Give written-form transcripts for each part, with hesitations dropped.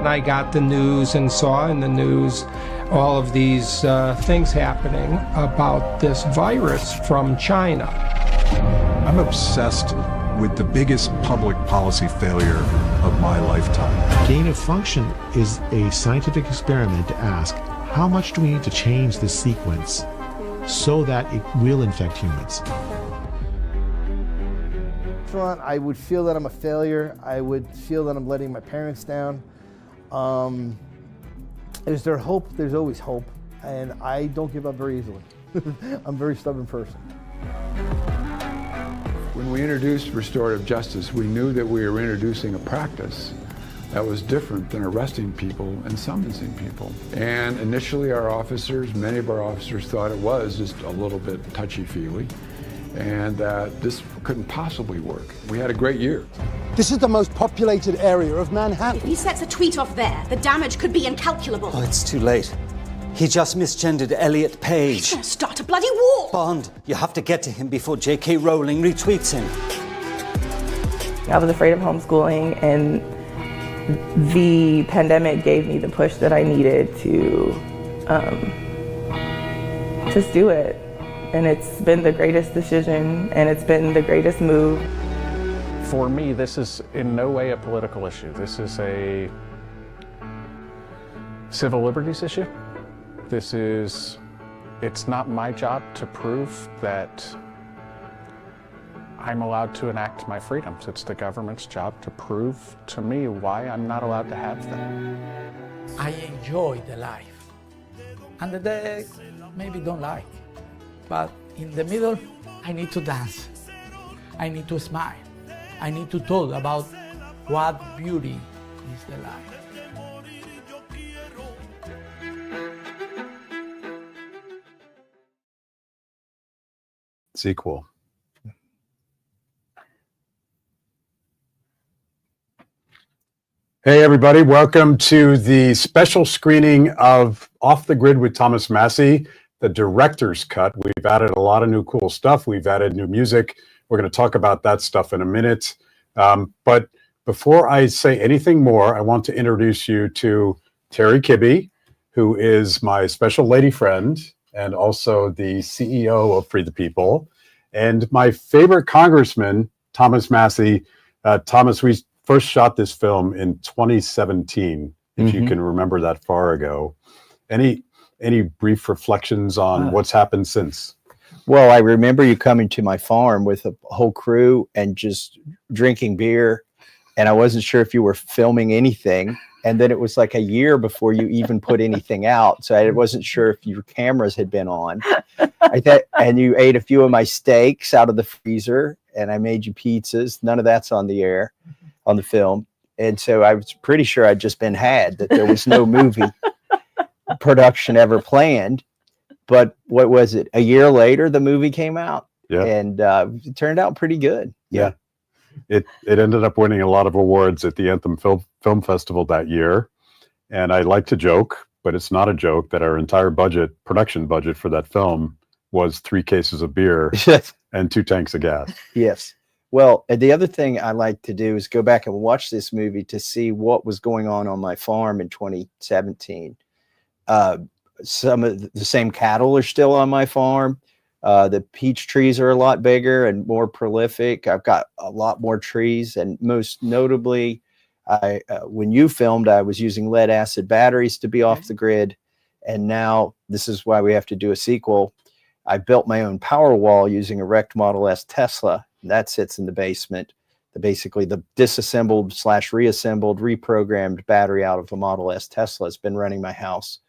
I got the news and saw in the news all of these things happening about this virus from China. I'm obsessed with the biggest public policy failure of my lifetime. Gain of function is a scientific experiment to ask, how much do we need to change the sequence so that it will infect humans? I would feel that I'm a failure. I would feel that I'm letting my parents down. Is there hope? There's always hope, and I don't give up very easily. I'm a very stubborn person. When we introduced restorative justice, we knew that we were introducing a practice that was different than arresting people and summoning people. And initially many of our officers thought it was just a little bit touchy-feely and that this couldn't possibly work. We had a great year. This is the most populated area of Manhattan. If he sets a tweet off there, the damage could be incalculable. Oh, it's too late. He just misgendered Elliot Page. He's gonna start a bloody war! Bond, you have to get to him before J.K. Rowling retweets him. I was afraid of homeschooling, and the pandemic gave me the push that I needed to just do it. And it's been the greatest decision, and it's been the greatest move. For me, this is in no way a political issue. This is a civil liberties issue. It's not my job to prove that I'm allowed to enact my freedoms. It's the government's job to prove to me why I'm not allowed to have them. I enjoy the life, and the day maybe don't like. But in the middle, I need to dance. I need to smile. I need to talk about what beauty is the life. Sequel. Hey everybody, welcome to the special screening of Off the Grid with Thomas Massie, the director's cut. We've added a lot of new cool stuff. We've added new music. We're going to talk about that stuff in a minute. But before I say anything more, I want to introduce you to Terry Kibbe, who is my special lady friend and also the CEO of Free the People, and my favorite congressman, Thomas Massie. Thomas, we first shot this film in 2017, if you can remember that far ago. Any brief reflections on what's happened since? Well, I remember you coming to my farm with a whole crew and just drinking beer, and I wasn't sure if you were filming anything. And then it was like a year before you even put anything out, so I wasn't sure if your cameras had been on. And you ate a few of my steaks out of the freezer, and I made you pizzas. None of that's on the air, on the film. And so I was pretty sure I'd just been had, that there was no movie production ever planned. But what was it? A year later, the movie came out, and it turned out pretty good. Yeah. It ended up winning a lot of awards at the Anthem Film Festival that year. And I like to joke, but it's not a joke, that our entire production budget for that film was 3 cases of beer and 2 tanks of gas. Yes. Well, the other thing I like to do is go back and watch this movie to see what was going on my farm in 2017. Some of the same cattle are still on my farm. The peach trees are a lot bigger and more prolific. I've got a lot more trees, and most notably, when you filmed, I was using lead acid batteries to be off the grid, and now this is why we have to do a sequel. I built my own power wall using a wrecked Model S Tesla, and that sits in the basement. Basically, the disassembled / reassembled, reprogrammed battery out of a Model S Tesla has been running my house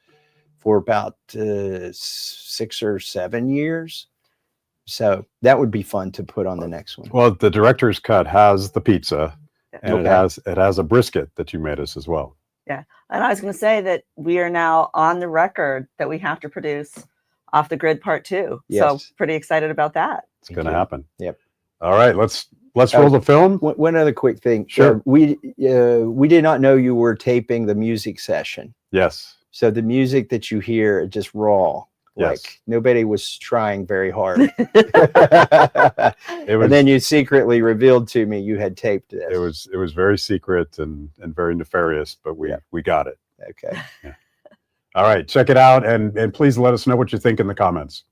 for about 6 or 7 years. So that would be fun to put on the next one. Well, the director's cut has the pizza, and Okay. it has a brisket that you made us as well. Yeah. And I was going to say that we are now on the record that we have to produce Off the Grid Part 2. Yes. So pretty excited about that. It's going to happen. Yep. All right, let's roll the film. One other quick thing. Sure. We did not know you were taping the music session. Yes. So the music that you hear is just raw. Yes. Like nobody was trying very hard. It was, and then you secretly revealed to me you had taped this. it was very secret and very nefarious, but we got it. Okay. Yeah. All right, check it out, and please let us know what you think in the comments.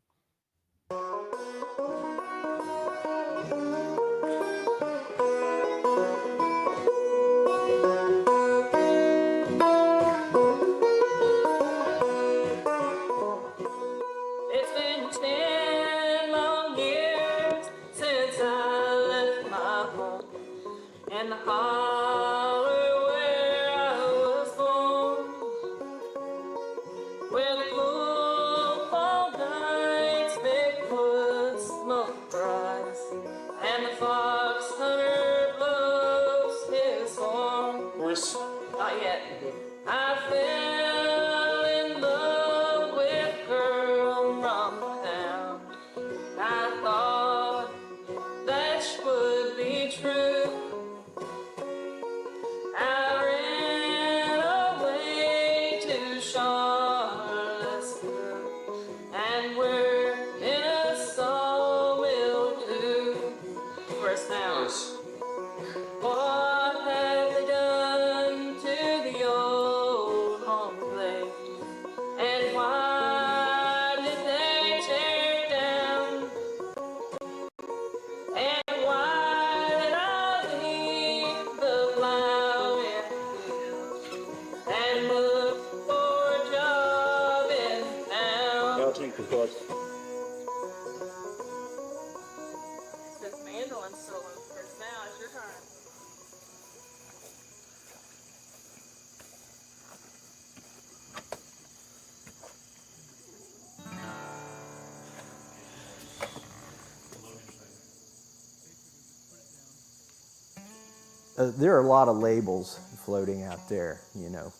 It's been 10 long years since I left my home and the holler where I was born, where the cool fall nights make wood smoke rise and the fox hunter blows his horn. Not yet. I fell in love with a girl from town. I thought that she would be true. I ran away to Charlottesville, and we're in a sawmill too. First now, what have they done to the old home place? And why did they tear it down? And why did I leave the plowing field and look for a job in town? This mandolin solo first now, it's your turn. There are a lot of labels floating out there, you know,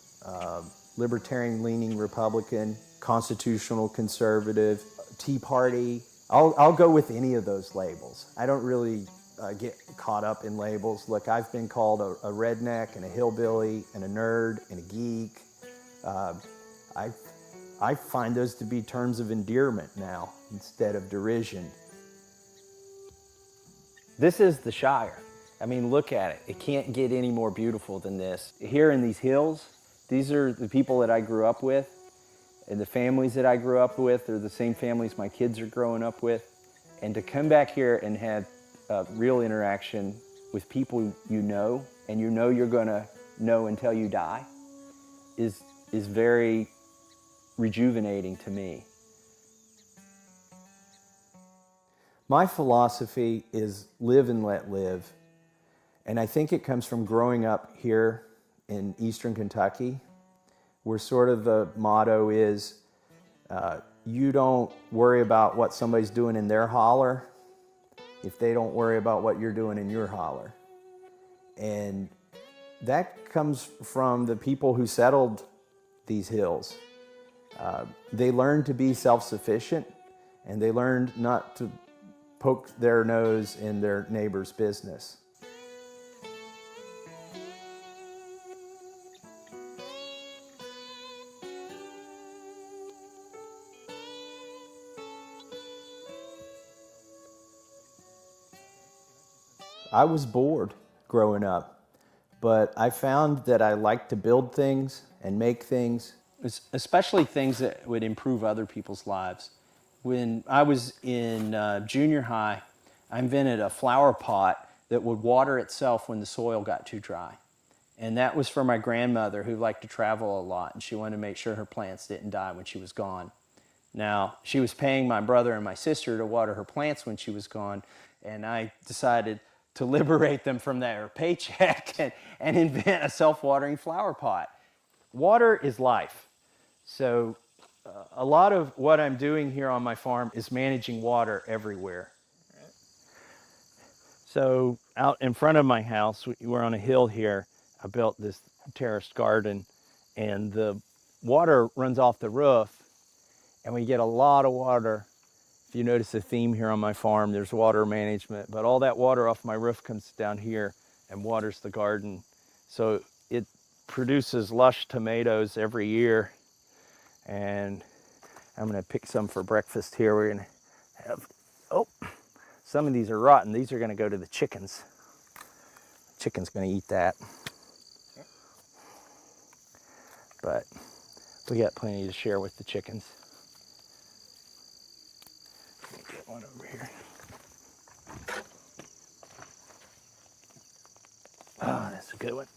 libertarian-leaning Republican, constitutional conservative, Tea Party. I'll go with any of those labels. I don't really get caught up in labels. Look, I've been called a redneck and a hillbilly and a nerd and a geek. I find those to be terms of endearment now instead of derision. This is the Shire. I mean, look at it. It can't get any more beautiful than this. Here in these hills, these are the people that I grew up with, and the families that I grew up with are the same families my kids are growing up with. And to come back here and have real interaction with people you know, and you know you're gonna know until you die, is very rejuvenating to me. My philosophy is live and let live. And I think it comes from growing up here in Eastern Kentucky, where sort of the motto is, you don't worry about what somebody's doing in their holler if they don't worry about what you're doing in your holler. And that comes from the people who settled these hills. They learned to be self-sufficient, and they learned not to poke their nose in their neighbor's business. I was bored growing up, but I found that I liked to build things and make things. Especially things that would improve other people's lives. When I was in junior high, I invented a flower pot that would water itself when the soil got too dry. And that was for my grandmother, who liked to travel a lot, and she wanted to make sure her plants didn't die when she was gone. Now, she was paying my brother and my sister to water her plants when she was gone, and I decided to liberate them from their paycheck and invent a self-watering flower pot. Water is life. So a lot of what I'm doing here on my farm is managing water everywhere. So out in front of my house, we're on a hill here, I built this terraced garden, and the water runs off the roof, and we get a lot of water. If you notice a theme here on my farm, there's water management, but all that water off my roof comes down here and waters the garden. So it produces lush tomatoes every year, and I'm gonna pick some for breakfast here. We're gonna have, oh, some of these are rotten. These are gonna go to the chickens. Chicken's gonna eat that. But we got plenty to share with the chickens. Let me get one over here. Oh, that's a good one.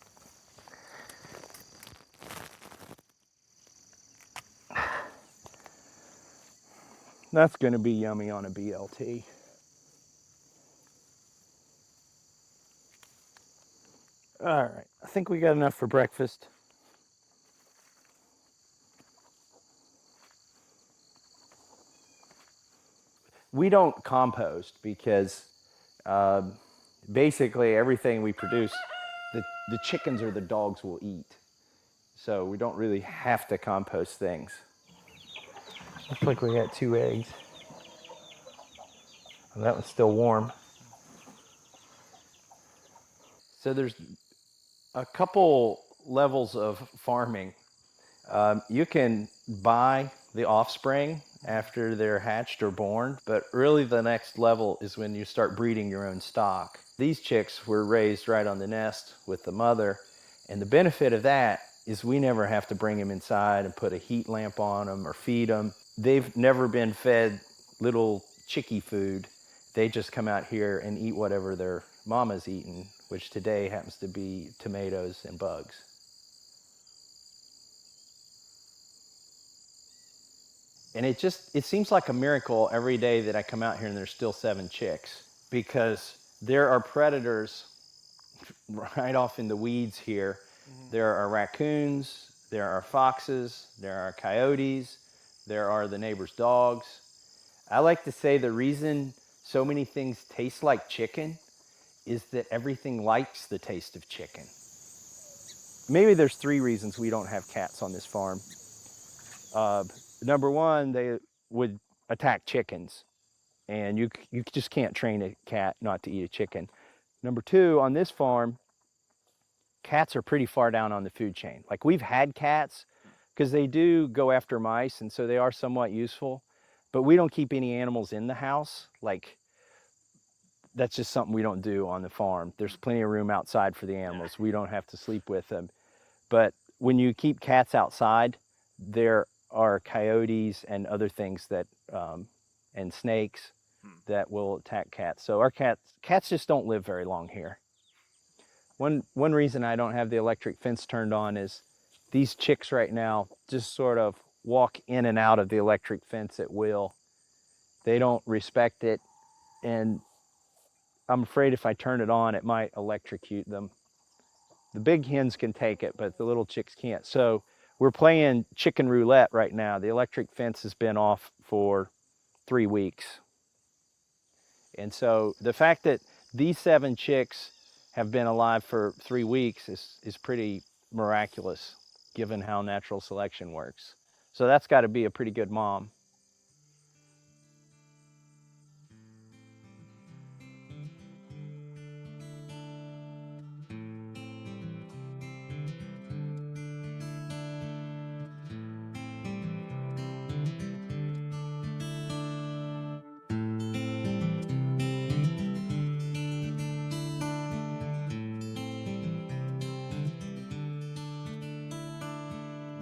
That's going to be yummy on a BLT. All right, I think we got enough for breakfast. We don't compost because basically everything we produce, the chickens or the dogs will eat. So we don't really have to compost things. Looks like we got 2 eggs. Oh, that one's still warm. So there's a couple levels of farming. You can buy the offspring after they're hatched or born, but really the next level is when you start breeding your own stock. These chicks were raised right on the nest with the mother, and the benefit of that is we never have to bring them inside and put a heat lamp on them or feed them. They've never been fed little chickie food. They just come out here and eat whatever their mama's eating, which today happens to be tomatoes and bugs. And it seems like a miracle every day that I come out here and there's still 7 chicks, because there are predators right off in the weeds here. There are raccoons, there are foxes, there are coyotes, there are the neighbor's dogs. I like to say the reason so many things taste like chicken is that everything likes the taste of chicken. Maybe there's 3 reasons we don't have cats on this farm. Number 1, they would attack chickens, and you just can't train a cat not to eat a chicken. Number 2, on this farm, cats are pretty far down on the food chain. Like, we've had cats because they do go after mice, and so they are somewhat useful, but we don't keep any animals in the house. Like, that's just something we don't do on the farm. There's plenty of room outside for the animals. We don't have to sleep with them. But when you keep cats outside, there are coyotes and other things that, and snakes that will attack cats. So our cats just don't live very long here. One reason I don't have the electric fence turned on is these chicks right now just sort of walk in and out of the electric fence at will. They don't respect it, and I'm afraid if I turn it on, it might electrocute them. The big hens can take it, but the little chicks can't. So we're playing chicken roulette right now. The electric fence has been off for 3 weeks. And so the fact that these 7 chicks have been alive for 3 weeks is pretty miraculous, given how natural selection works. So that's got to be a pretty good mom.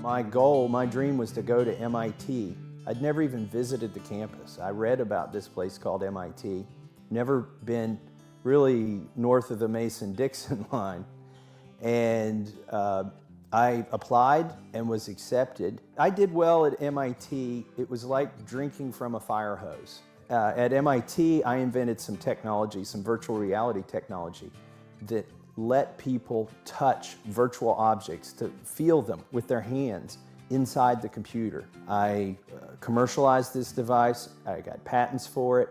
My goal, my dream was to go to MIT. I'd never even visited the campus. I read about this place called MIT. Never been really north of the Mason-Dixon line. And I applied and was accepted. I did well at MIT. It was like drinking from a fire hose. At MIT, I invented some technology, some virtual reality technology that let people touch virtual objects, to feel them with their hands inside the computer. I commercialized this device. I got patents for it.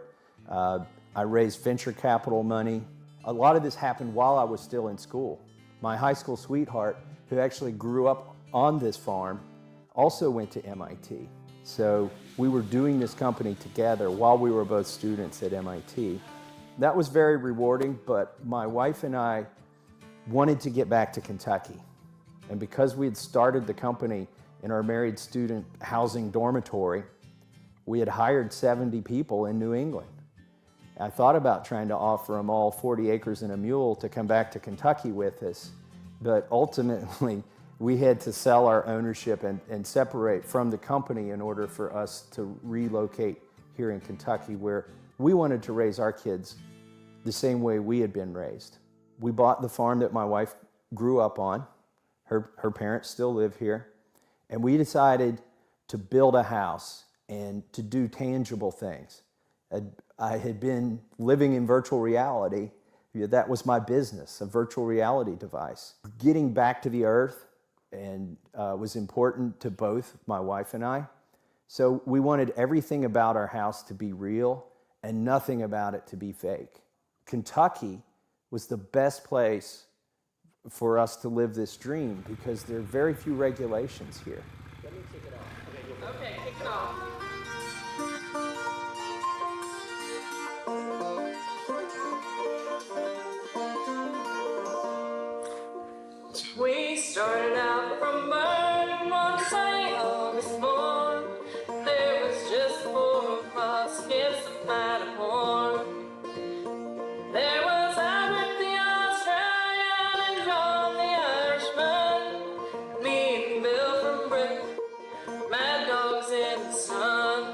I raised venture capital money. A lot of this happened while I was still in school. My high school sweetheart, who actually grew up on this farm, also went to MIT. So we were doing this company together while we were both students at MIT. That was very rewarding, but my wife and I wanted to get back to Kentucky. And because we had started the company in our married student housing dormitory, we had hired 70 people in New England. I thought about trying to offer them all 40 acres and a mule to come back to Kentucky with us, but ultimately we had to sell our ownership and separate from the company in order for us to relocate here in Kentucky, where we wanted to raise our kids the same way we had been raised. We bought the farm that my wife grew up on. Her parents still live here. And we decided to build a house and to do tangible things. I had been living in virtual reality. That was my business, a virtual reality device. Getting back to the earth and was important to both my wife and I. So we wanted everything about our house to be real and nothing about it to be fake. Kentucky was the best place for us to live this dream because there are very few regulations here. Let me kick it off. Okay, kick it off. We started out from burn one sunny August morn. There was just 4 of us against the Matterhorn. There was Albert the Australian and John the Irishman, me and Bill from Britain, mad dogs in the sun.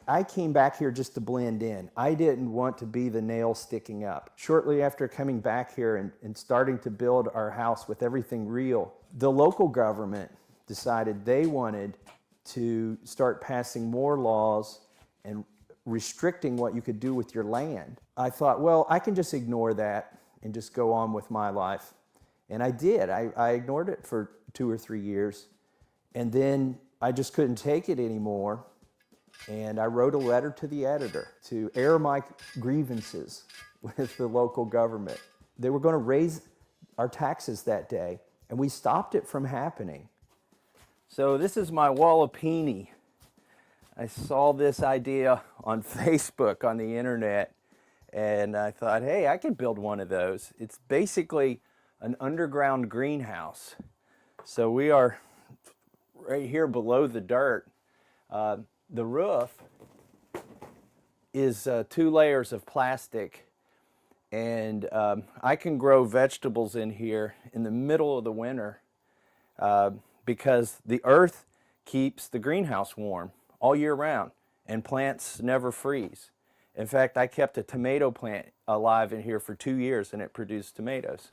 I came back here just to blend in. I didn't want to be the nail sticking up. Shortly after coming back here and starting to build our house with everything real, the local government decided they wanted to start passing more laws and restricting what you could do with your land. I thought, well, I can just ignore that and just go on with my life. And I did. I ignored it for 2 or 3 years. And then I just couldn't take it anymore. And I wrote a letter to the editor to air my grievances with the local government. They were going to raise our taxes that day, and we stopped it from happening. So this is my Wallapini. I saw this idea on Facebook, on the internet, and I thought, hey, I could build one of those. It's basically an underground greenhouse. So we are right here below the dirt. The roof is 2 layers of plastic, and I can grow vegetables in here in the middle of the winter because the earth keeps the greenhouse warm all year round, and plants never freeze. In fact, I kept a tomato plant alive in here for 2 years, and it produced tomatoes.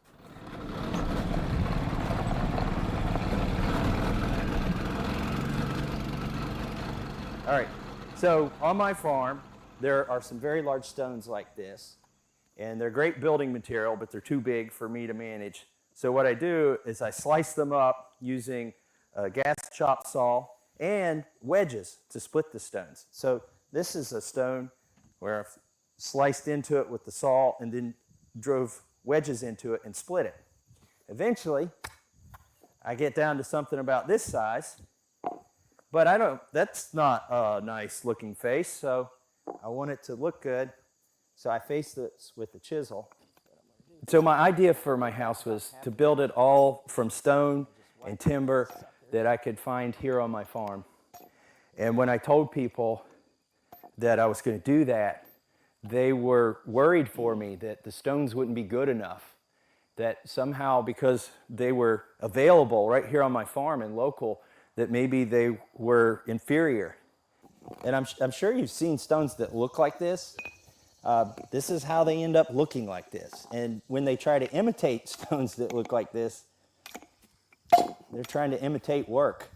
All right, so on my farm, there are some very large stones like this, and they're great building material, but they're too big for me to manage. So what I do is I slice them up using a gas chop saw and wedges to split the stones. So this is a stone where I've sliced into it with the saw and then drove wedges into it and split it. Eventually, I get down to something about this size. But that's not a nice looking face, so I want it to look good. So I face this with a chisel. So my idea for my house was to build it all from stone and timber that I could find here on my farm. And when I told people that I was going to do that, they were worried for me that the stones wouldn't be good enough. that somehow, because they were available right here on my farm and local, that maybe they were inferior. And I'm sure you've seen stones that look like this. This is how they end up looking like this. And when they try to imitate stones that look like this, they're trying to imitate work,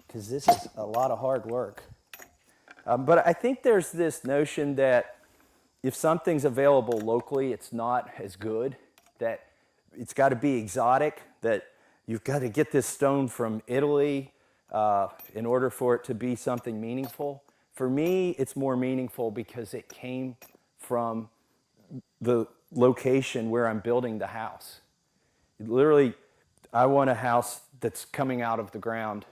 because this is a lot of hard work. But I think there's this notion that if something's available locally, it's not as good, that it's got to be exotic, that you've got to get this stone from Italy in order for it to be something meaningful. For me, it's more meaningful because it came from the location where I'm building the house. Literally, I want a house that's coming out of the ground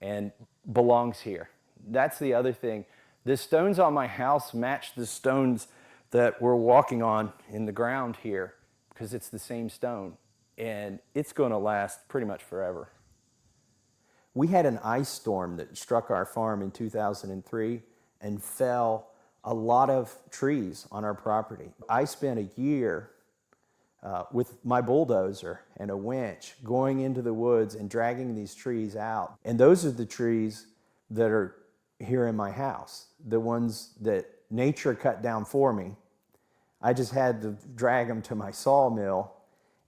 and belongs here. That's the other thing. The stones on my house match the stones that we're walking on in the ground here, because it's the same stone, and it's going to last pretty much forever. We had an ice storm that struck our farm in 2003 and fell a lot of trees on our property. I spent a year with my bulldozer and a winch going into the woods and dragging these trees out. And those are the trees that are here in my house, the ones that nature cut down for me. I just had to drag them to my sawmill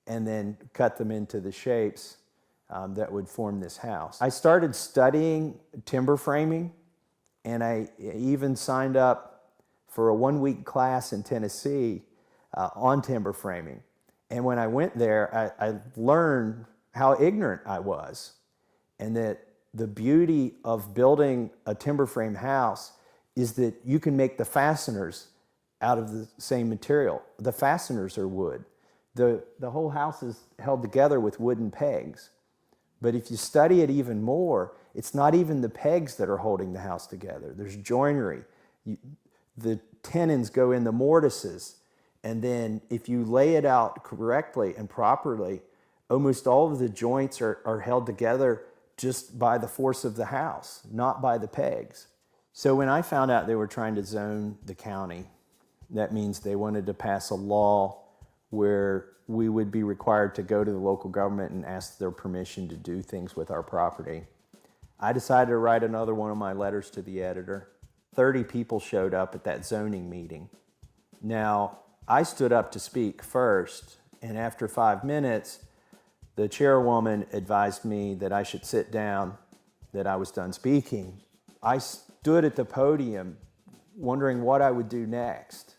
and then cut them into the shapes that would form this house. I started studying timber framing, and I even signed up for a 1-week class in Tennessee on timber framing. And when I went there, I learned how ignorant I was, and that the beauty of building a timber frame house is that you can make the fasteners out of the same material. The fasteners are wood. The whole house is held together with wooden pegs. But if you study it even more, it's not even the pegs that are holding the house together. There's joinery. The tenons go in the mortises. And then if you lay it out correctly and properly, almost all of the joints are held together just by the force of the house, not by the pegs. So when I found out they were trying to zone the county, that means they wanted to pass a law where we would be required to go to the local government and ask their permission to do things with our property. I decided to write another one of my letters to the editor. 30 people showed up at that zoning meeting. Now, I stood up to speak first, and after 5 minutes, the chairwoman advised me that I should sit down, that I was done speaking. I stood at the podium wondering what I would do next,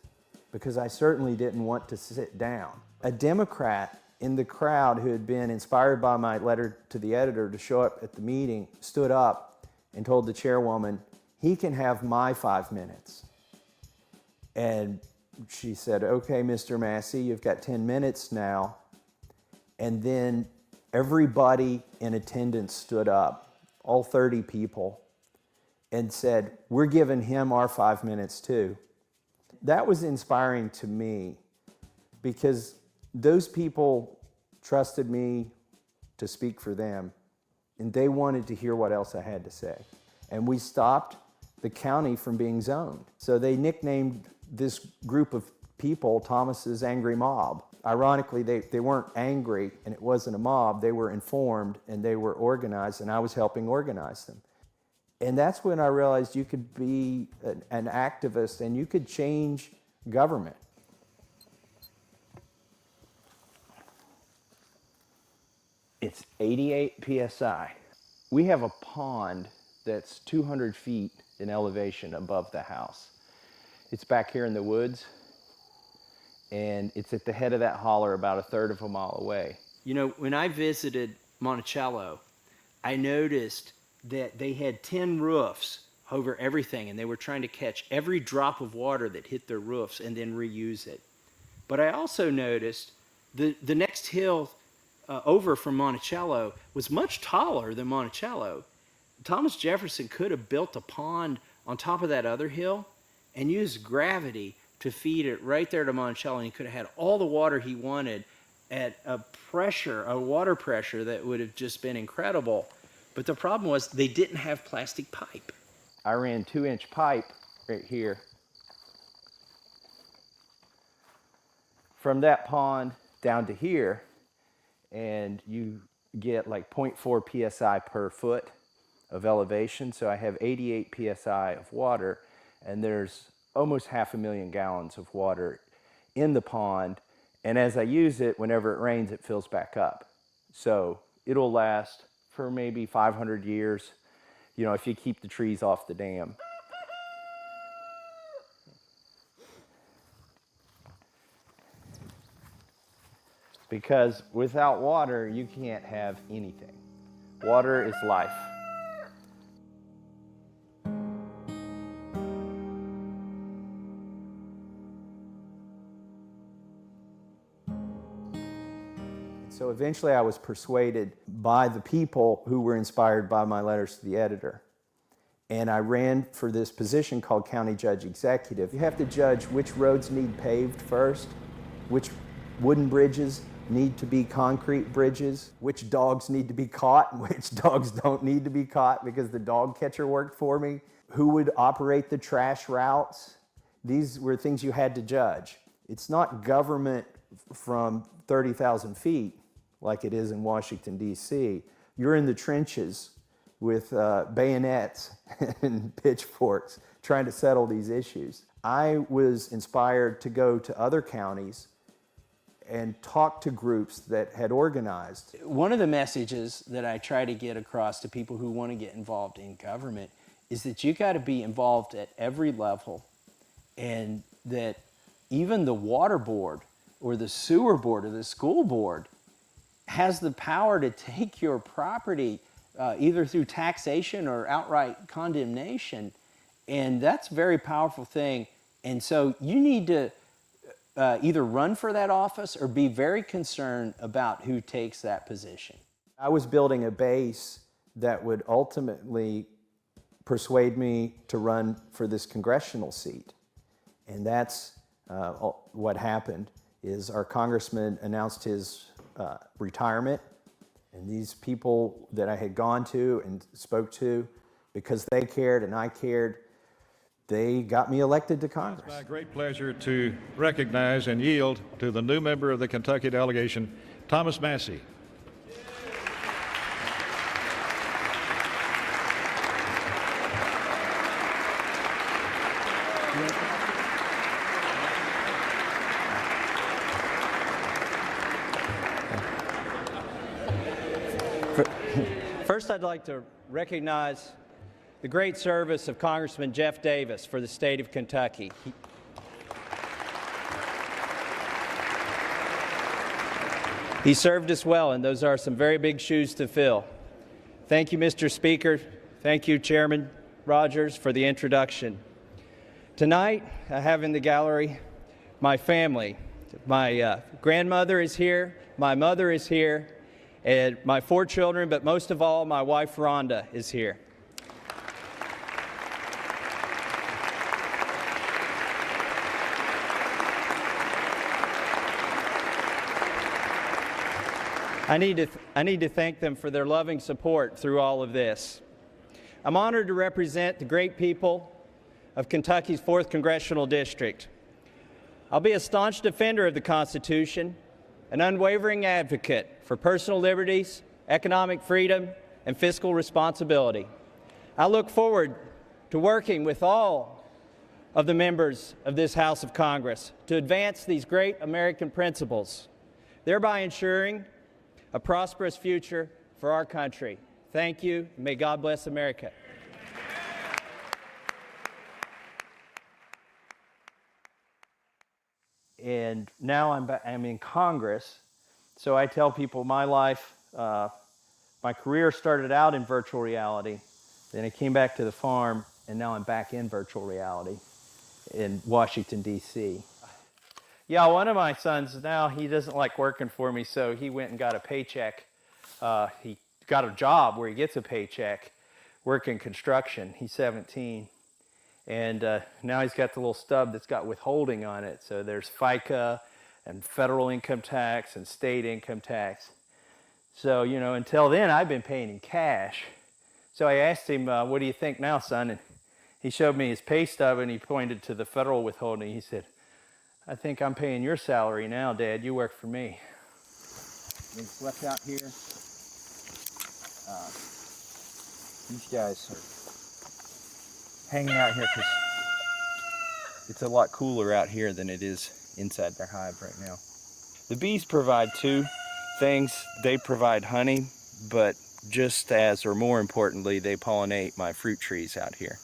because I certainly didn't want to sit down. A Democrat in the crowd who had been inspired by my letter to the editor to show up at the meeting stood up and told the chairwoman, he can have my 5 minutes. And she said, okay, Mr. Massie, you've got 10 minutes now. And then everybody in attendance stood up, all 30 people, and said, we're giving him our 5 minutes too. That was inspiring to me, because those people trusted me to speak for them, and they wanted to hear what else I had to say. And we stopped the county from being zoned. So they nicknamed this group of people Thomas's Angry Mob. Ironically, they weren't angry, and it wasn't a mob. They were informed, and they were organized, and I was helping organize them. And that's when I realized you could be an activist and you could change government. It's 88 PSI. We have a pond that's 200 feet in elevation above the house. It's back here in the woods, and it's at the head of that holler about 1/3 of a mile away. You know, when I visited Monticello, I noticed that they had 10 roofs over everything, and they were trying to catch every drop of water that hit their roofs and then reuse it. But I also noticed the next hill over from Monticello was much taller than Monticello. Thomas Jefferson could have built a pond on top of that other hill and used gravity to feed it right there to Monticello, and he could have had all the water he wanted at a water pressure that would have just been incredible. But the problem was they didn't have plastic pipe. I ran 2-inch pipe right here from that pond down to here, and you get like 0.4 psi per foot of elevation. So I have 88 psi of water, and there's almost 500,000 gallons of water in the pond. And as I use it, whenever it rains, it fills back up. So it'll last for maybe 500 years, you know, if you keep the trees off the dam. Because without water, you can't have anything. Water is life. So eventually I was persuaded by the people who were inspired by my letters to the editor. And I ran for this position called County Judge Executive. You have to judge which roads need paved first, which wooden bridges need to be concrete bridges, which dogs need to be caught and which dogs don't need to be caught because the dog catcher worked for me, who would operate the trash routes. These were things you had to judge. It's not government from 30,000 feet like it is in Washington, D.C. You're in the trenches with bayonets and pitchforks trying to settle these issues. I was inspired to go to other counties and talk to groups that had organized. One of the messages that I try to get across to people who want to get involved in government is that you got to be involved at every level, and that even the water board or the sewer board or the school board has the power to take your property either through taxation or outright condemnation. And that's a very powerful thing. And so you need to either run for that office or be very concerned about who takes that position. I was building a base that would ultimately persuade me to run for this congressional seat. And that's what happened. Is our congressman announced his retirement, and these people that I had gone to and spoke to, because they cared and I cared, they got me elected to Congress. It's my great pleasure to recognize and yield to the new member of the Kentucky delegation, Thomas Massie. First, I'd like to recognize the great service of Congressman Jeff Davis for the state of Kentucky. He served us well, and those are some very big shoes to fill. Thank you, Mr. Speaker. Thank you, Chairman Rogers, for the introduction. Tonight, I have in the gallery my family. My grandmother is here, my mother is here, and my 4 children, but most of all, my wife Rhonda is here. I need to thank them for their loving support through all of this. I'm honored to represent the great people of Kentucky's 4th Congressional District. I'll be a staunch defender of the Constitution, an unwavering advocate for personal liberties, economic freedom, and fiscal responsibility. I look forward to working with all of the members of this House of Congress to advance these great American principles, thereby ensuring a prosperous future for our country. Thank you, and may God bless America. And now I'm in Congress, so I tell people my life, my career started out in virtual reality, then I came back to the farm, and now I'm back in virtual reality in Washington, D.C. Yeah, one of my sons now, he doesn't like working for me, so he went and got a paycheck. He got a job where he gets a paycheck, working construction. He's 17. And now he's got the little stub that's got withholding on it. So there's FICA and federal income tax and state income tax. So, you know, until then, I've been paying in cash. So I asked him, what do you think now, son? And he showed me his pay stub, and he pointed to the federal withholding. He said, I think I'm paying your salary now, Dad. You work for me. They slept out here. These guys are hanging out here because it's a lot cooler out here than it is inside their hive right now. The bees provide two things. They provide honey, but just as, or more importantly, they pollinate my fruit trees out here.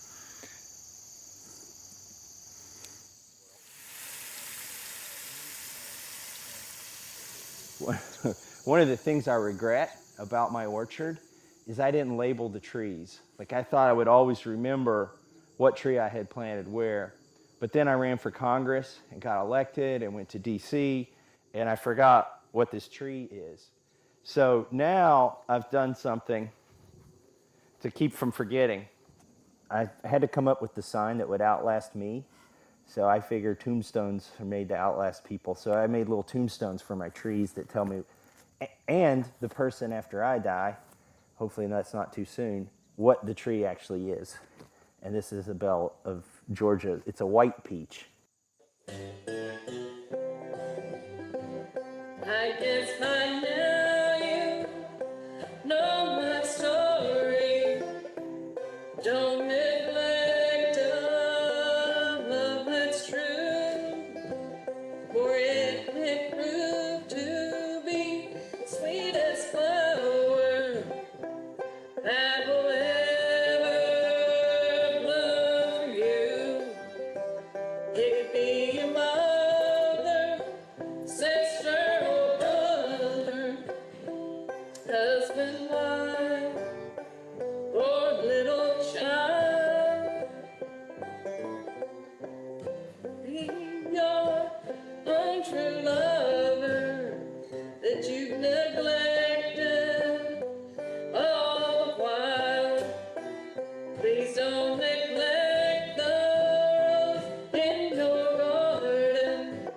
One of the things I regret about my orchard is I didn't label the trees. Like, I thought I would always remember what tree I had planted where. But then I ran for Congress and got elected and went to DC, and I forgot what this tree is. So now I've done something to keep from forgetting. I had to come up with the sign that would outlast me. So I figured tombstones are made to outlast people. So I made little tombstones for my trees that tell me, and the person after I die, hopefully that's not too soon, what the tree actually is. And this is a bell of Georgia. It's a white peach. I guess by now you know my story. Don't neglect a love that's true, for it may prove to be the sweetest flower that will ever bloom for you. It could be your mother, sister, or brother, husband, wife, or little child. Be your untrue lover that you've neglected all the while. Please don't neglect those in your garden.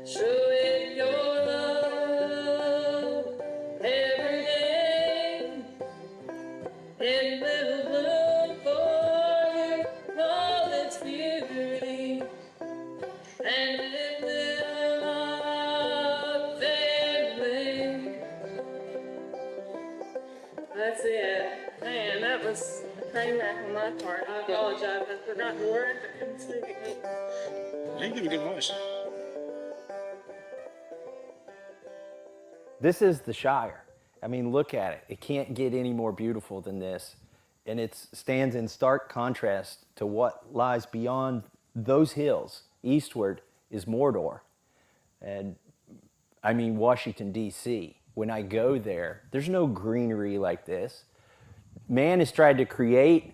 Show it your love every day, and little bloom for you all its beauty, and it will not fade away. That's it. Man, that was a train wreck on my part. I apologize. I forgot the words. I couldn't sing it. You get a good voice. This is the Shire. I mean, look at it. It can't get any more beautiful than this. And it stands in stark contrast to what lies beyond those hills. Eastward is Mordor. And I mean, Washington, D.C. When I go there, there's no greenery like this. Man has tried to create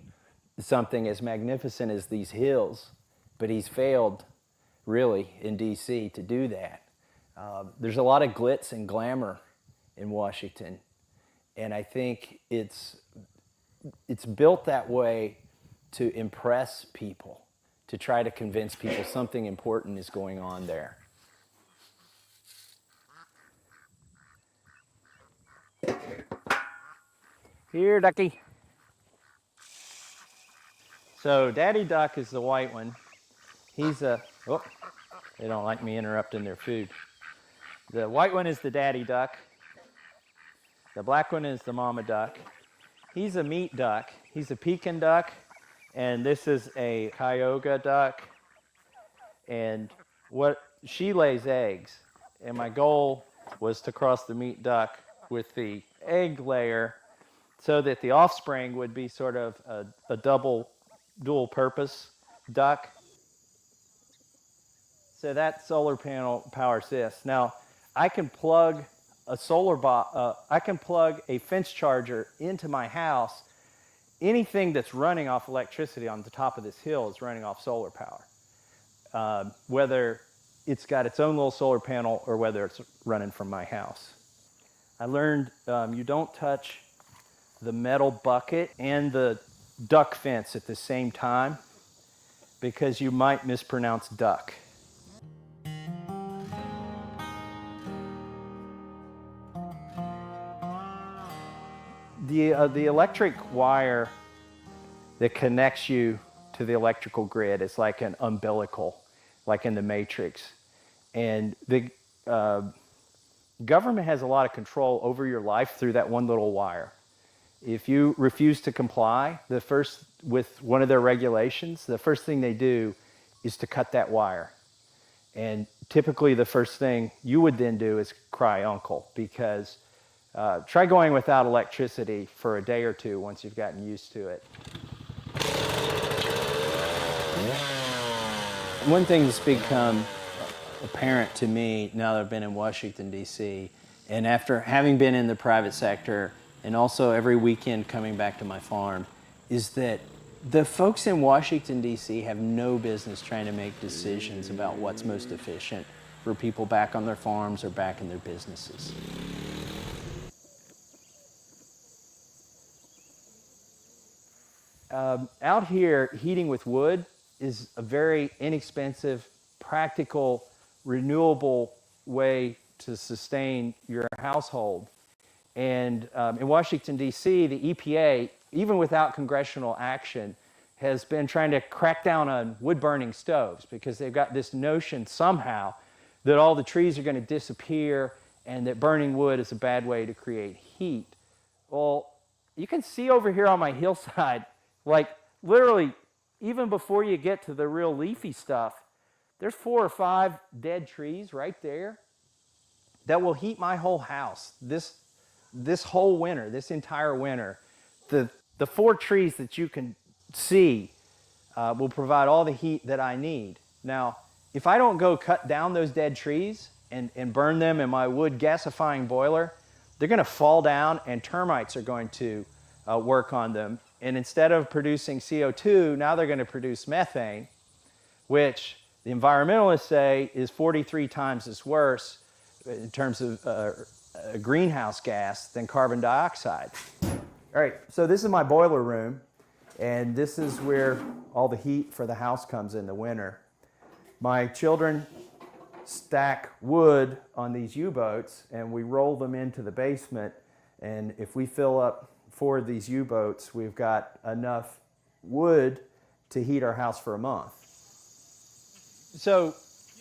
something as magnificent as these hills, but he's failed, really, in D.C. to do that. There's a lot of glitz and glamour in Washington, and I think it's built that way to impress people, to try to convince people something important is going on there. Here, ducky. So Daddy Duck is the white one. He's a, oh, they don't like me interrupting their food. The white one is the daddy duck. The black one is the mama duck. He's a meat duck. He's a Pekin duck. And this is a Cayuga duck. And she lays eggs. And my goal was to cross the meat duck with the egg layer so that the offspring would be sort of a dual purpose duck. So that solar panel powers this. Now, I can plug a fence charger into my house. Anything that's running off electricity on the top of this hill is running off solar power, whether it's got its own little solar panel or whether it's running from my house. I learned you don't touch the metal bucket and the duck fence at the same time because you might mispronounce duck. The electric wire that connects you to the electrical grid is like an umbilical, like in the Matrix. And the government has a lot of control over your life through that one little wire. If you refuse to comply with one of their regulations, the first thing they do is to cut that wire. And typically the first thing you would then do is cry uncle, because try going without electricity for a day or two once you've gotten used to it. One thing that's become apparent to me now that I've been in Washington, D.C., and after having been in the private sector and also every weekend coming back to my farm, is that the folks in Washington, D.C. have no business trying to make decisions about what's most efficient for people back on their farms or back in their businesses. Out here, heating with wood is a very inexpensive, practical, renewable way to sustain your household. And in Washington, D.C., the EPA, even without congressional action, has been trying to crack down on wood-burning stoves because they've got this notion somehow that all the trees are going to disappear and that burning wood is a bad way to create heat. Well, you can see over here on my hillside, like literally, even before you get to the real leafy stuff, there's 4 or 5 dead trees right there that will heat my whole house this whole winter, this entire winter. The 4 trees that you can see will provide all the heat that I need. Now, if I don't go cut down those dead trees and burn them in my wood gasifying boiler, they're going to fall down and termites are going to work on them. And instead of producing CO2, now they're going to produce methane, which the environmentalists say is 43 times as worse in terms of a greenhouse gas than carbon dioxide. All right, so this is my boiler room, and this is where all the heat for the house comes in the winter. My children stack wood on these U-boats, and we roll them into the basement, and if we fill up 4 of these U-boats, we've got enough wood to heat our house for a month. So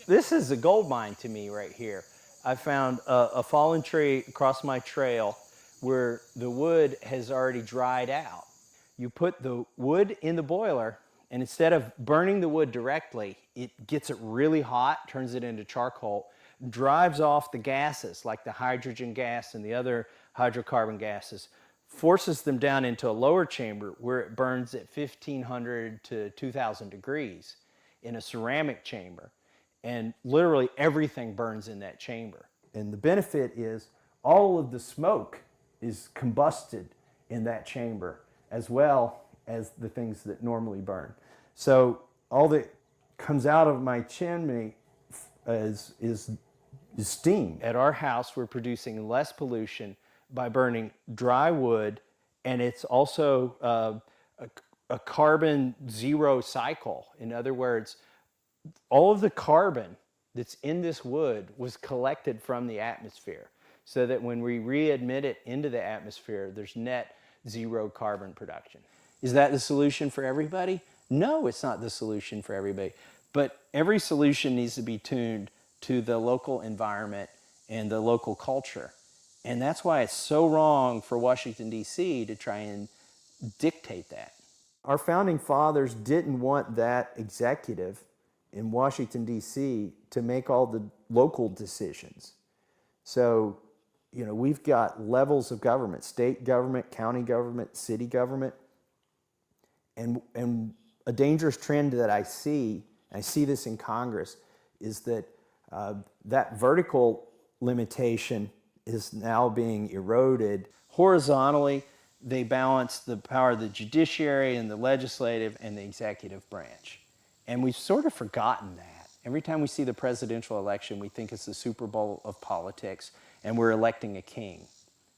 this is a gold mine to me right here. I found a fallen tree across my trail where the wood has already dried out. You put the wood in the boiler, and instead of burning the wood directly, it gets it really hot, turns it into charcoal, drives off the gases like the hydrogen gas and the other hydrocarbon gases, forces them down into a lower chamber where it burns at 1,500 to 2,000 degrees in a ceramic chamber. And literally everything burns in that chamber. And the benefit is all of the smoke is combusted in that chamber as well as the things that normally burn. So all that comes out of my chimney is steam. At our house, we're producing less pollution by burning dry wood, and it's also a carbon zero cycle. In other words, all of the carbon that's in this wood was collected from the atmosphere so that when we readmit it into the atmosphere, there's net zero carbon production. Is that the solution for everybody? No, it's not the solution for everybody. But every solution needs to be tuned to the local environment and the local culture. And that's why it's so wrong for Washington, D.C. to try and dictate that. Our founding fathers didn't want that executive in Washington, D.C. to make all the local decisions. So, you know, we've got levels of government, state government, county government, city government. And a dangerous trend that I see this in Congress, is that that vertical limitation is now being eroded. Horizontally, they balance the power of the judiciary and the legislative and the executive branch. And we've sort of forgotten that. Every time we see the presidential election, we think it's the Super Bowl of politics and we're electing a king,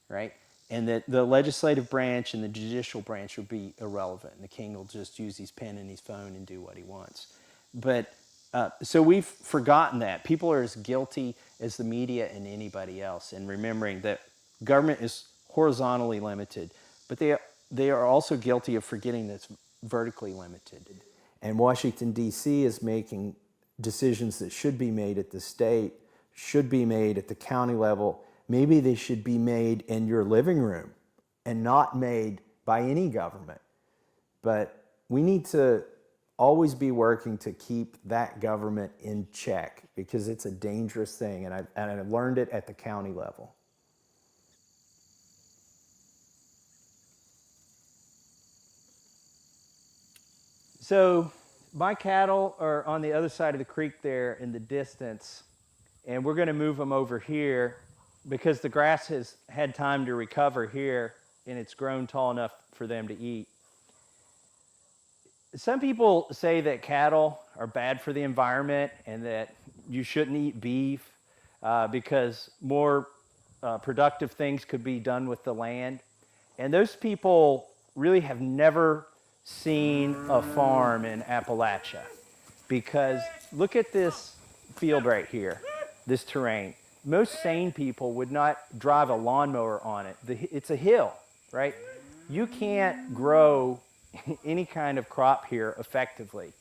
right? And that the legislative branch and the judicial branch will be irrelevant. And the king will just use his pen and his phone and do what he wants. But so we've forgotten that. People are as guilty as the media and anybody else. And remembering that government is horizontally limited, but they are also guilty of forgetting that it's vertically limited. And Washington, D.C. is making decisions that should be made at the state should be made at the county level. Maybe they should be made in your living room and not made by any government. But we need to always be working to keep that government in check, because it's a dangerous thing, and I've learned it at the county level. So my cattle are on the other side of the creek there in the distance, and we're going to move them over here because the grass has had time to recover here and it's grown tall enough for them to eat. Some people say that cattle are bad for the environment and that you shouldn't eat beef because more productive things could be done with the land. And those people really have never seen a farm in Appalachia, because look at this field right here, this terrain. Most sane people would not drive a lawnmower on it. It's a hill, right? You can't grow any kind of crop here effectively.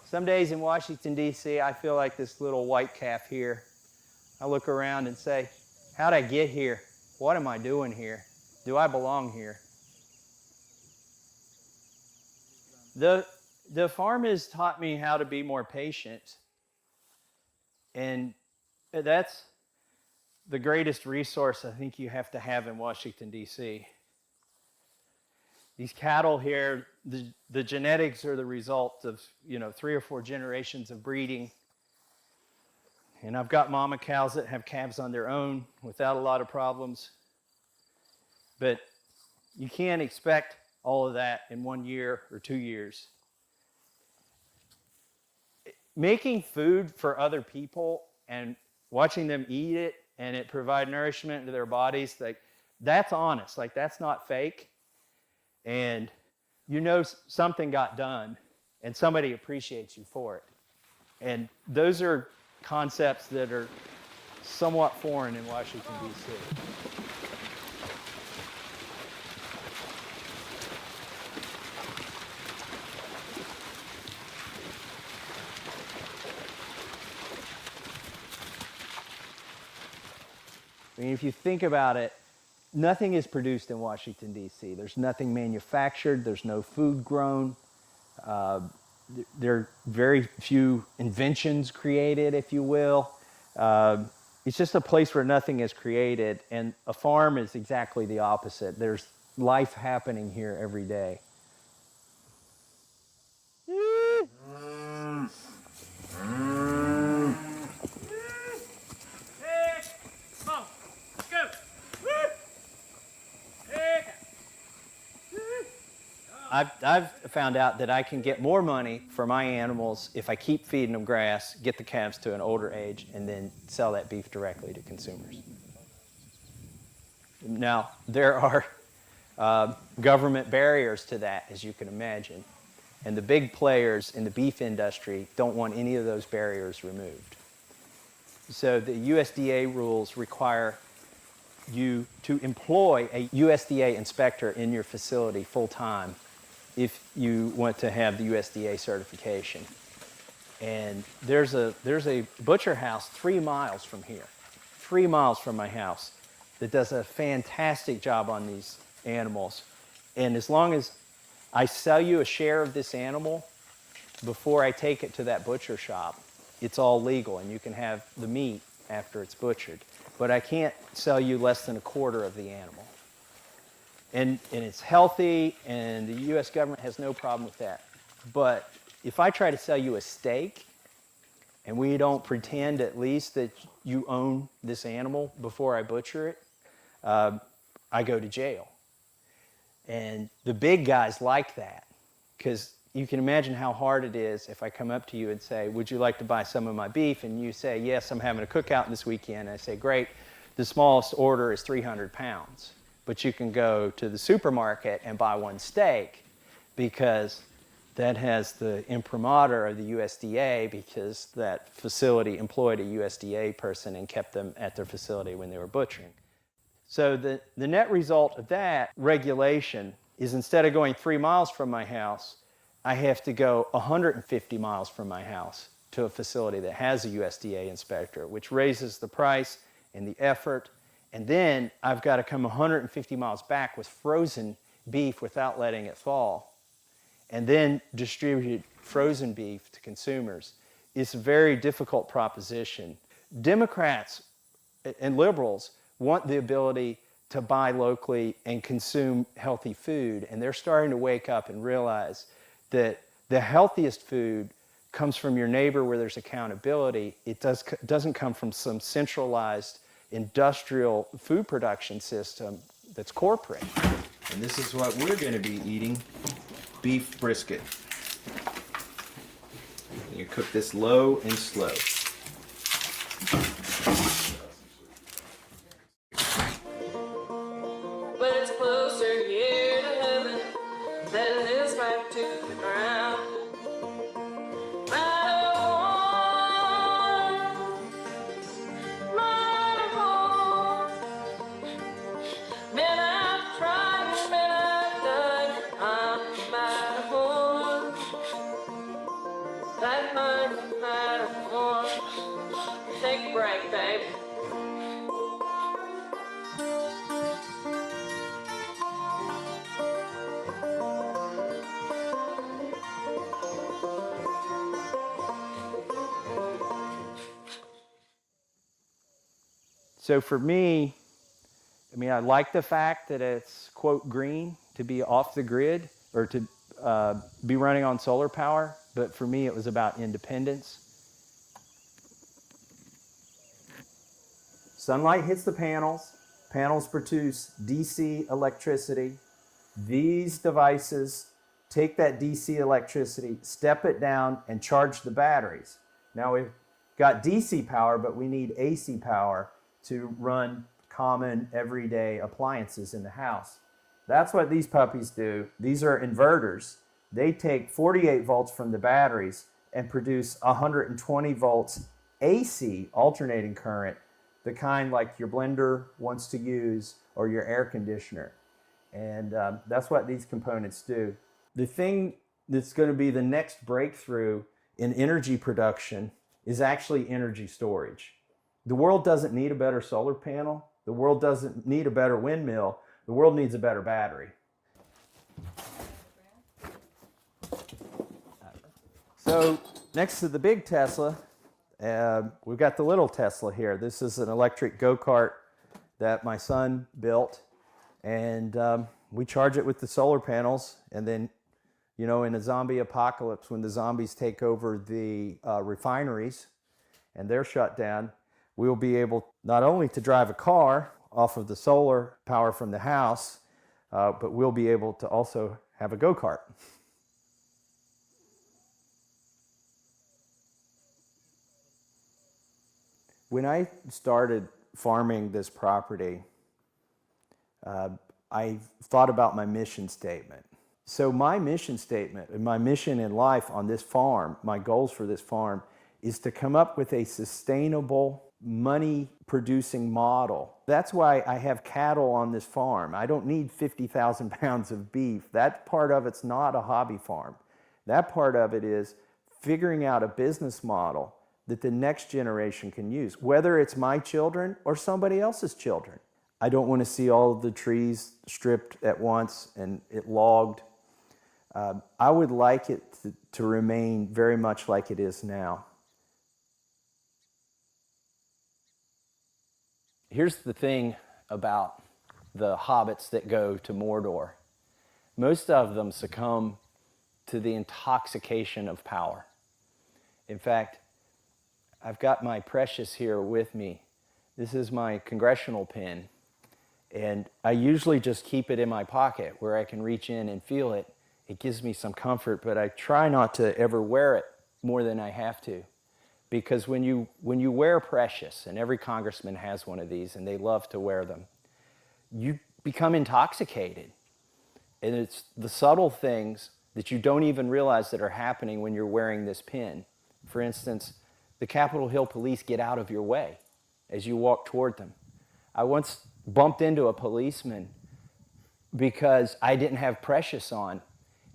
Some days in Washington, D.C., I feel like this little white calf here. I look around and say, how'd I get here? What am I doing here? Do I belong here? The farm has taught me how to be more patient. And that's the greatest resource I think you have to have in Washington, D.C. These cattle here, the genetics are the result of 3 or 4 generations of breeding. And I've got mama cows that have calves on their own without a lot of problems. But you can't expect all of that in 1 year or 2 years. Making food for other people and watching them eat it and it provide nourishment to their bodies, that's honest. That's not fake. And something got done and somebody appreciates you for it. And those are concepts that are somewhat foreign in Washington, D.C. I mean, if you think about it, nothing is produced in Washington, D.C. There's nothing manufactured. There's no food grown. There are very few inventions created, if you will. It's just a place where nothing is created, and a farm is exactly the opposite. There's life happening here every day. I've found out that I can get more money for my animals if I keep feeding them grass, get the calves to an older age, and then sell that beef directly to consumers. Now, there are government barriers to that, as you can imagine. And the big players in the beef industry don't want any of those barriers removed. So the USDA rules require you to employ a USDA inspector in your facility full-time if you want to have the USDA certification. And there's a butcher house 3 miles from here, 3 miles from my house, that does a fantastic job on these animals. And as long as I sell you a share of this animal before I take it to that butcher shop, it's all legal and you can have the meat after it's butchered. But I can't sell you less than a quarter of the animal. And it's healthy, and the U.S. government has no problem with that. But if I try to sell you a steak, and we don't pretend at least that you own this animal before I butcher it, I go to jail. And the big guys like that, because you can imagine how hard it is if I come up to you and say, would you like to buy some of my beef? And you say, yes, I'm having a cookout this weekend. And I say, great, the smallest order is 300 pounds. But you can go to the supermarket and buy one steak because that has the imprimatur of the USDA, because that facility employed a USDA person and kept them at their facility when they were butchering. So the net result of that regulation is instead of going 3 miles from my house, I have to go 150 miles from my house to a facility that has a USDA inspector, which raises the price and the effort. And then I've got to come 150 miles back with frozen beef without letting it thaw, and then distribute frozen beef to consumers. It's a very difficult proposition. Democrats and liberals want the ability to buy locally and consume healthy food, and they're starting to wake up and realize that the healthiest food comes from your neighbor where there's accountability. It doesn't come from some centralized industrial food production system that's corporate. And this is what we're going to be eating, beef brisket. You cook this low and slow. But it's closer here to heaven than it is back to the ground. Man, I've tried, man, I've done. I'm Matterhorn. That mighty Matterhorn. Take a break, baby. So for me, I like the fact that it's, quote, green, to be off the grid or to be running on solar power. But for me, it was about independence. Sunlight hits the panels. Panels produce DC electricity. These devices take that DC electricity, step it down, and charge the batteries. Now we've got DC power, but we need AC power to run common everyday appliances in the house. That's what these puppies do. These are inverters. They take 48 volts from the batteries and produce 120 volts AC, alternating current, the kind like your blender wants to use or your air conditioner. And that's what these components do. The thing that's going to be the next breakthrough in energy production is actually energy storage. The world doesn't need a better solar panel. The world doesn't need a better windmill. The world needs a better battery. So next to the big Tesla, we've got the little Tesla here. This is an electric go-kart that my son built. And we charge it with the solar panels. And then, in a zombie apocalypse, when the zombies take over the refineries and they're shut down, we'll be able not only to drive a car off of the solar power from the house, but we'll be able to also have a go-kart. When I started farming this property, I thought about my mission statement. So my mission statement and my mission in life on this farm, my goals for this farm, is to come up with a sustainable money-producing model. That's why I have cattle on this farm. I don't need 50,000 pounds of beef. That part of it's not a hobby farm. That part of it is figuring out a business model that the next generation can use, whether it's my children or somebody else's children. I don't want to see all of the trees stripped at once and it logged. I would like it to remain very much like it is now. Here's the thing about the hobbits that go to Mordor. Most of them succumb to the intoxication of power. In fact, I've got my precious here with me. This is my congressional pin. And I usually just keep it in my pocket where I can reach in and feel it. It gives me some comfort, but I try not to ever wear it more than I have to. Because when you wear precious, and every congressman has one of these and they love to wear them, you become intoxicated. And it's the subtle things that you don't even realize that are happening when you're wearing this pin. For instance, the Capitol Hill police get out of your way as you walk toward them. I once bumped into a policeman because I didn't have Precious on,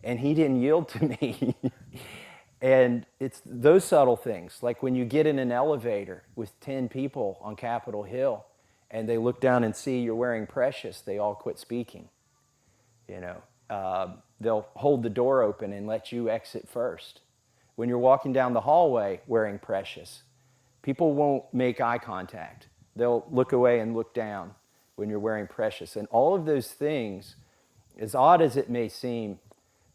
and he didn't yield to me. And it's those subtle things, like when you get in an elevator with 10 people on Capitol Hill, and they look down and see you're wearing Precious, they all quit speaking. You know, they'll hold the door open and let you exit first. When you're walking down the hallway wearing Precious, people won't make eye contact. They'll look away and look down when you're wearing Precious. And all of those things, as odd as it may seem,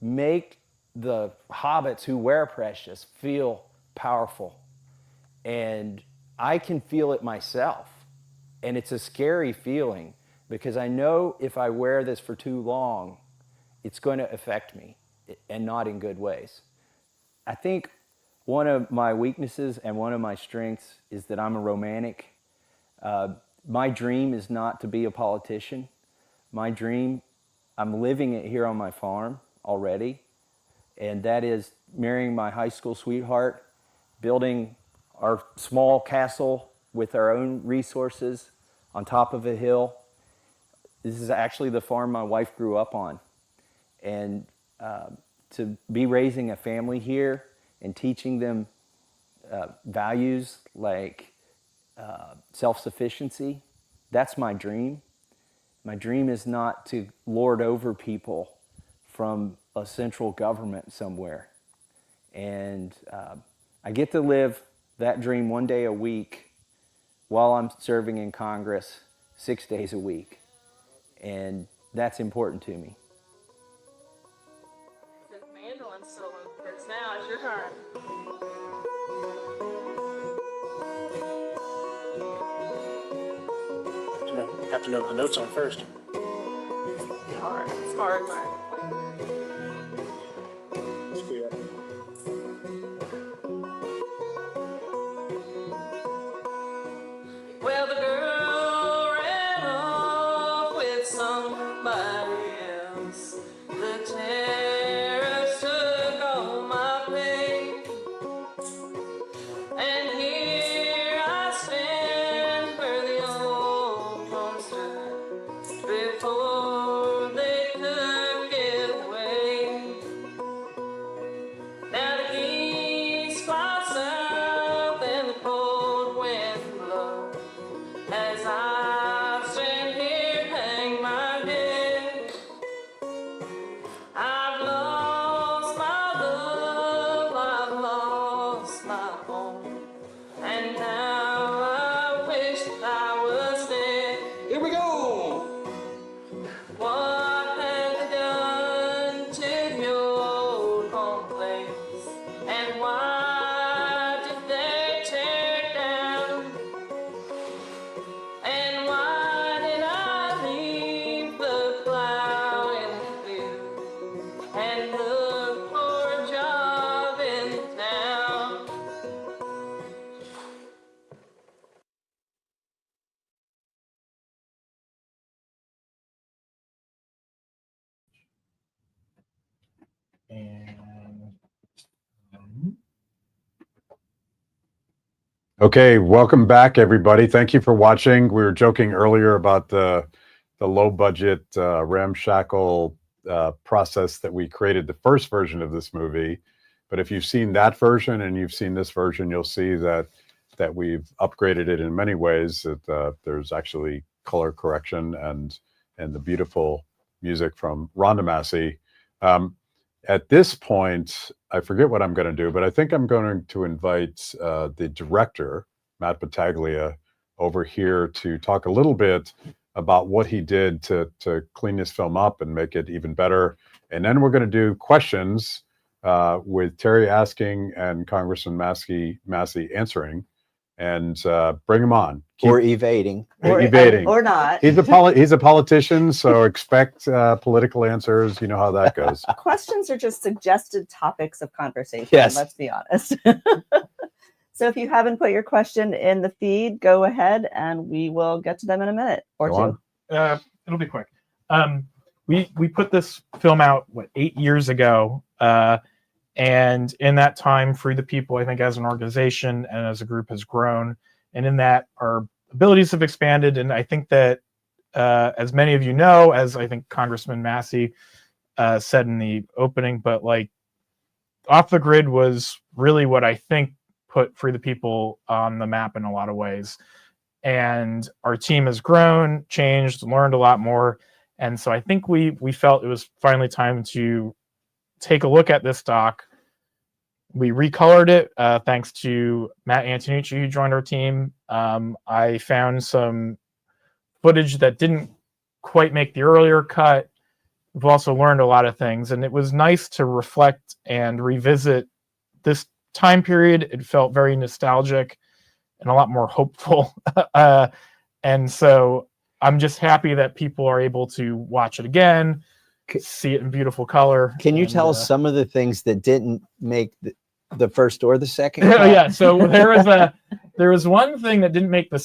make the hobbits who wear Precious feel powerful. And I can feel it myself. And it's a scary feeling because I know if I wear this for too long, it's going to affect me, and not in good ways. I think one of my weaknesses and one of my strengths is that I'm a romantic. My dream is not to be a politician. My dream, I'm living it here on my farm already, and that is marrying my high school sweetheart, building our small castle with our own resources on top of a hill. This is actually the farm my wife grew up on. And to be raising a family here and teaching them values like self-sufficiency, that's my dream. My dream is not to lord over people from a central government somewhere. And I get to live that dream one day a week while I'm serving in Congress 6 days a week. And that's important to me. Mandolin solo. It's now, it's your turn. You have to know the notes on first. It's hard. It's hard, Mark. Well, the girl ran off with somebody else. The terror took all my pain. And here I stand where the old home stood before they could get away. Now the geese fly south and the cold wind blows. As I stand here, hang my head, I've lost my love, I've lost my home, and now I wish that I was dead. Here we go! What have they done to your old home place, and why did they tear it down? And why did I leave the plow in the field and look for a job in town? Okay, welcome back, everybody. Thank you for watching. We were joking earlier about the low budget ramshackle process that we created the first version of this movie. But if you've seen that version and you've seen this version, you'll see that we've upgraded it in many ways. That there's actually color correction and the beautiful music from Rhonda Massey. At this point, I forget what I'm going to do, but I think I'm going to invite the director, Matt Battaglia, over here to talk a little bit about what he did to clean this film up and make it even better. And then we're going to do questions with Terry asking and Congressman Massey answering, and bring him on. Or evading. Or not. He's a politician, so expect political answers. You know how that goes. Questions are just suggested topics of conversation. Yes. Let's be honest. So if you haven't put your question in the feed, go ahead and we will get to them in a minute or Go two. on. It'll be quick. We put this film out 8 years ago, and in that time, Free the People, I think, as an organization and as a group, has grown, and in that, our abilities have expanded. And I think that as many of you know, as I think Congressman Massie said in the opening, but like Off the Grid was really what I think put Free the People on the map in a lot of ways. And our team has grown, changed, learned a lot more. And so I think we felt it was finally time to take a look at this doc. We recolored it thanks to Matt Antonucci, who joined our team. I found some footage that didn't quite make the earlier cut. We've also learned a lot of things, and it was nice to reflect and revisit this time period. It felt very nostalgic and a lot more hopeful. And so I'm just happy that people are able to watch it again, see it in beautiful color. Can you tell us some of the things that didn't make the first or the second cut? Yeah, so there was one thing that didn't make the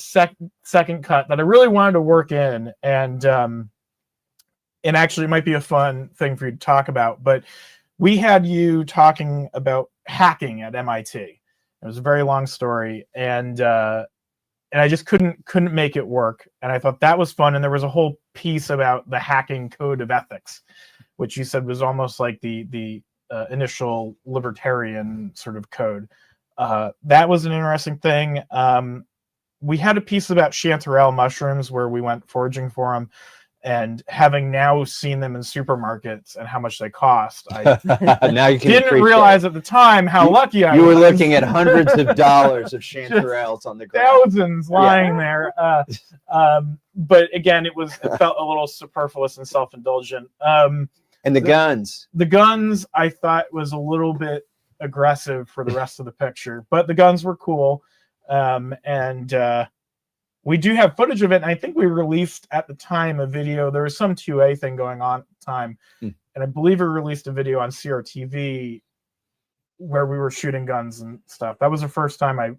second cut that I really wanted to work in, and actually it might be a fun thing for you to talk about, but we had you talking about hacking at MIT. It was a very long story, and I just couldn't make it work. And I thought that was fun. And there was a whole piece about the hacking code of ethics, which you said was almost like the initial libertarian sort of code. That was an interesting thing. We had a piece about chanterelle mushrooms where we went foraging for them. And having now seen them in supermarkets and how much they cost, I now you can didn't realize at the time how lucky I was. You were looking at hundreds of dollars of chanterelles on the ground. Thousands lying there. But again, it felt a little superfluous and self-indulgent. And the guns. The guns, I thought, was a little bit aggressive for the rest of the picture. But the guns were cool. We do have footage of it, and I think we released at the time a video. There was some 2A thing going on at the time, and I believe we released a video on CRTV where we were shooting guns and stuff. That was the first time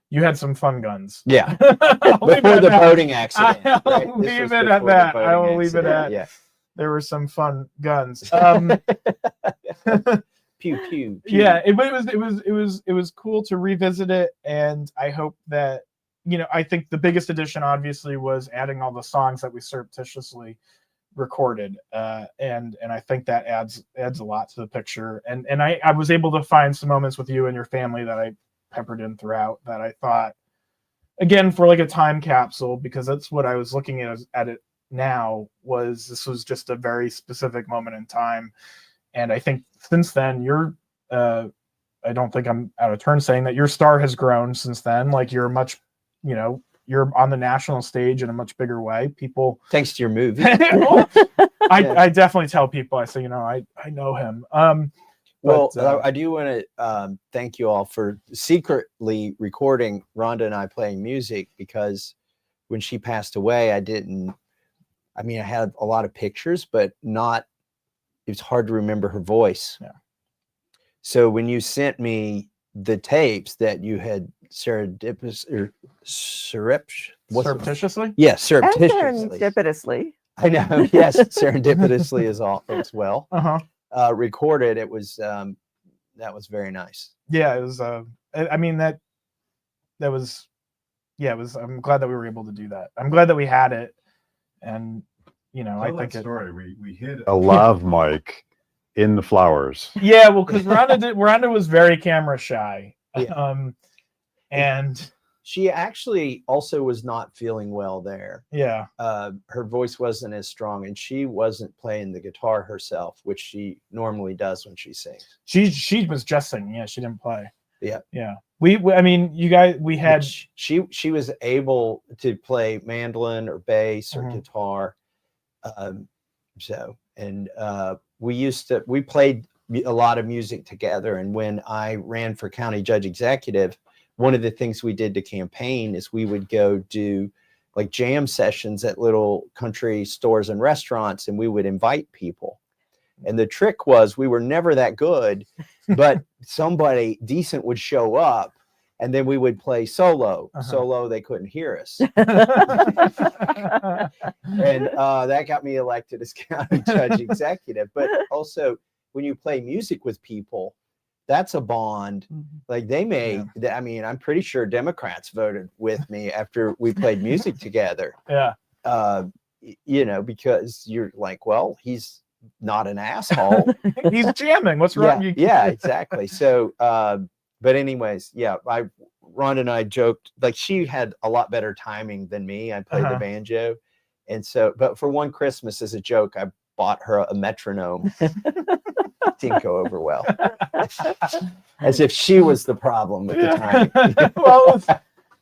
you had some fun guns. Yeah, before the boating accident. I'll leave it at that. I will leave it at. There were some fun guns. Pew, pew, pew. Yeah, it was cool to revisit it, and I hope that. I think the biggest addition, obviously, was adding all the songs that we surreptitiously recorded, and I think that adds a lot to the picture. And I was able to find some moments with you and your family that I peppered in throughout that I thought, again, for like a time capsule, because that's what I was looking at it now. This was just a very specific moment in time, and I think since then you're. I don't think I'm out of turn saying that your star has grown since then. Like you're much. You're on the national stage in a much bigger way. People, thanks to your movie. I definitely tell people. I say, I know him. I do want to thank you all for secretly recording Rhonda and I playing music, because when she passed away, I had a lot of pictures, but it was hard to remember her voice. Yeah. So when you sent me the tapes that you had surreptitiously? Yes, surreptitiously. Serendipitously. I know. Yes, serendipitously is all as well. Recorded. It was that was very nice. Yeah, it was. That was. Yeah, it was. I'm glad that we were able to do that. I'm glad that we had it, and I think story. We hid a lav mic in the flowers. Yeah, well, because Rhonda was very camera shy. Yeah. And she actually also was not feeling well there. Yeah. Her voice wasn't as strong, and she wasn't playing the guitar herself, which she normally does when she sings. She was just singing. Yeah, she didn't play. Yeah. Yeah. You guys, we had. She was able to play mandolin or bass or guitar. We played a lot of music together. And when I ran for county judge executive, one of the things we did to campaign is we would go do like jam sessions at little country stores and restaurants, and we would invite people. And the trick was we were never that good, but somebody decent would show up, and then we would play solo. Solo, they couldn't hear us. And that got me elected as county judge executive. But also, when you play music with people, that's a bond. Like they may, I mean, I'm pretty sure Democrats voted with me after we played music together. Yeah. You know, because you're like, well, he's not an asshole. He's jamming. What's wrong? Yeah, exactly. So, but anyways, yeah, Rhonda and I joked, like she had a lot better timing than me. I played the banjo. And so, but for one Christmas as a joke, I bought her a metronome. Didn't go over well. As if she was the problem with the timing. Well,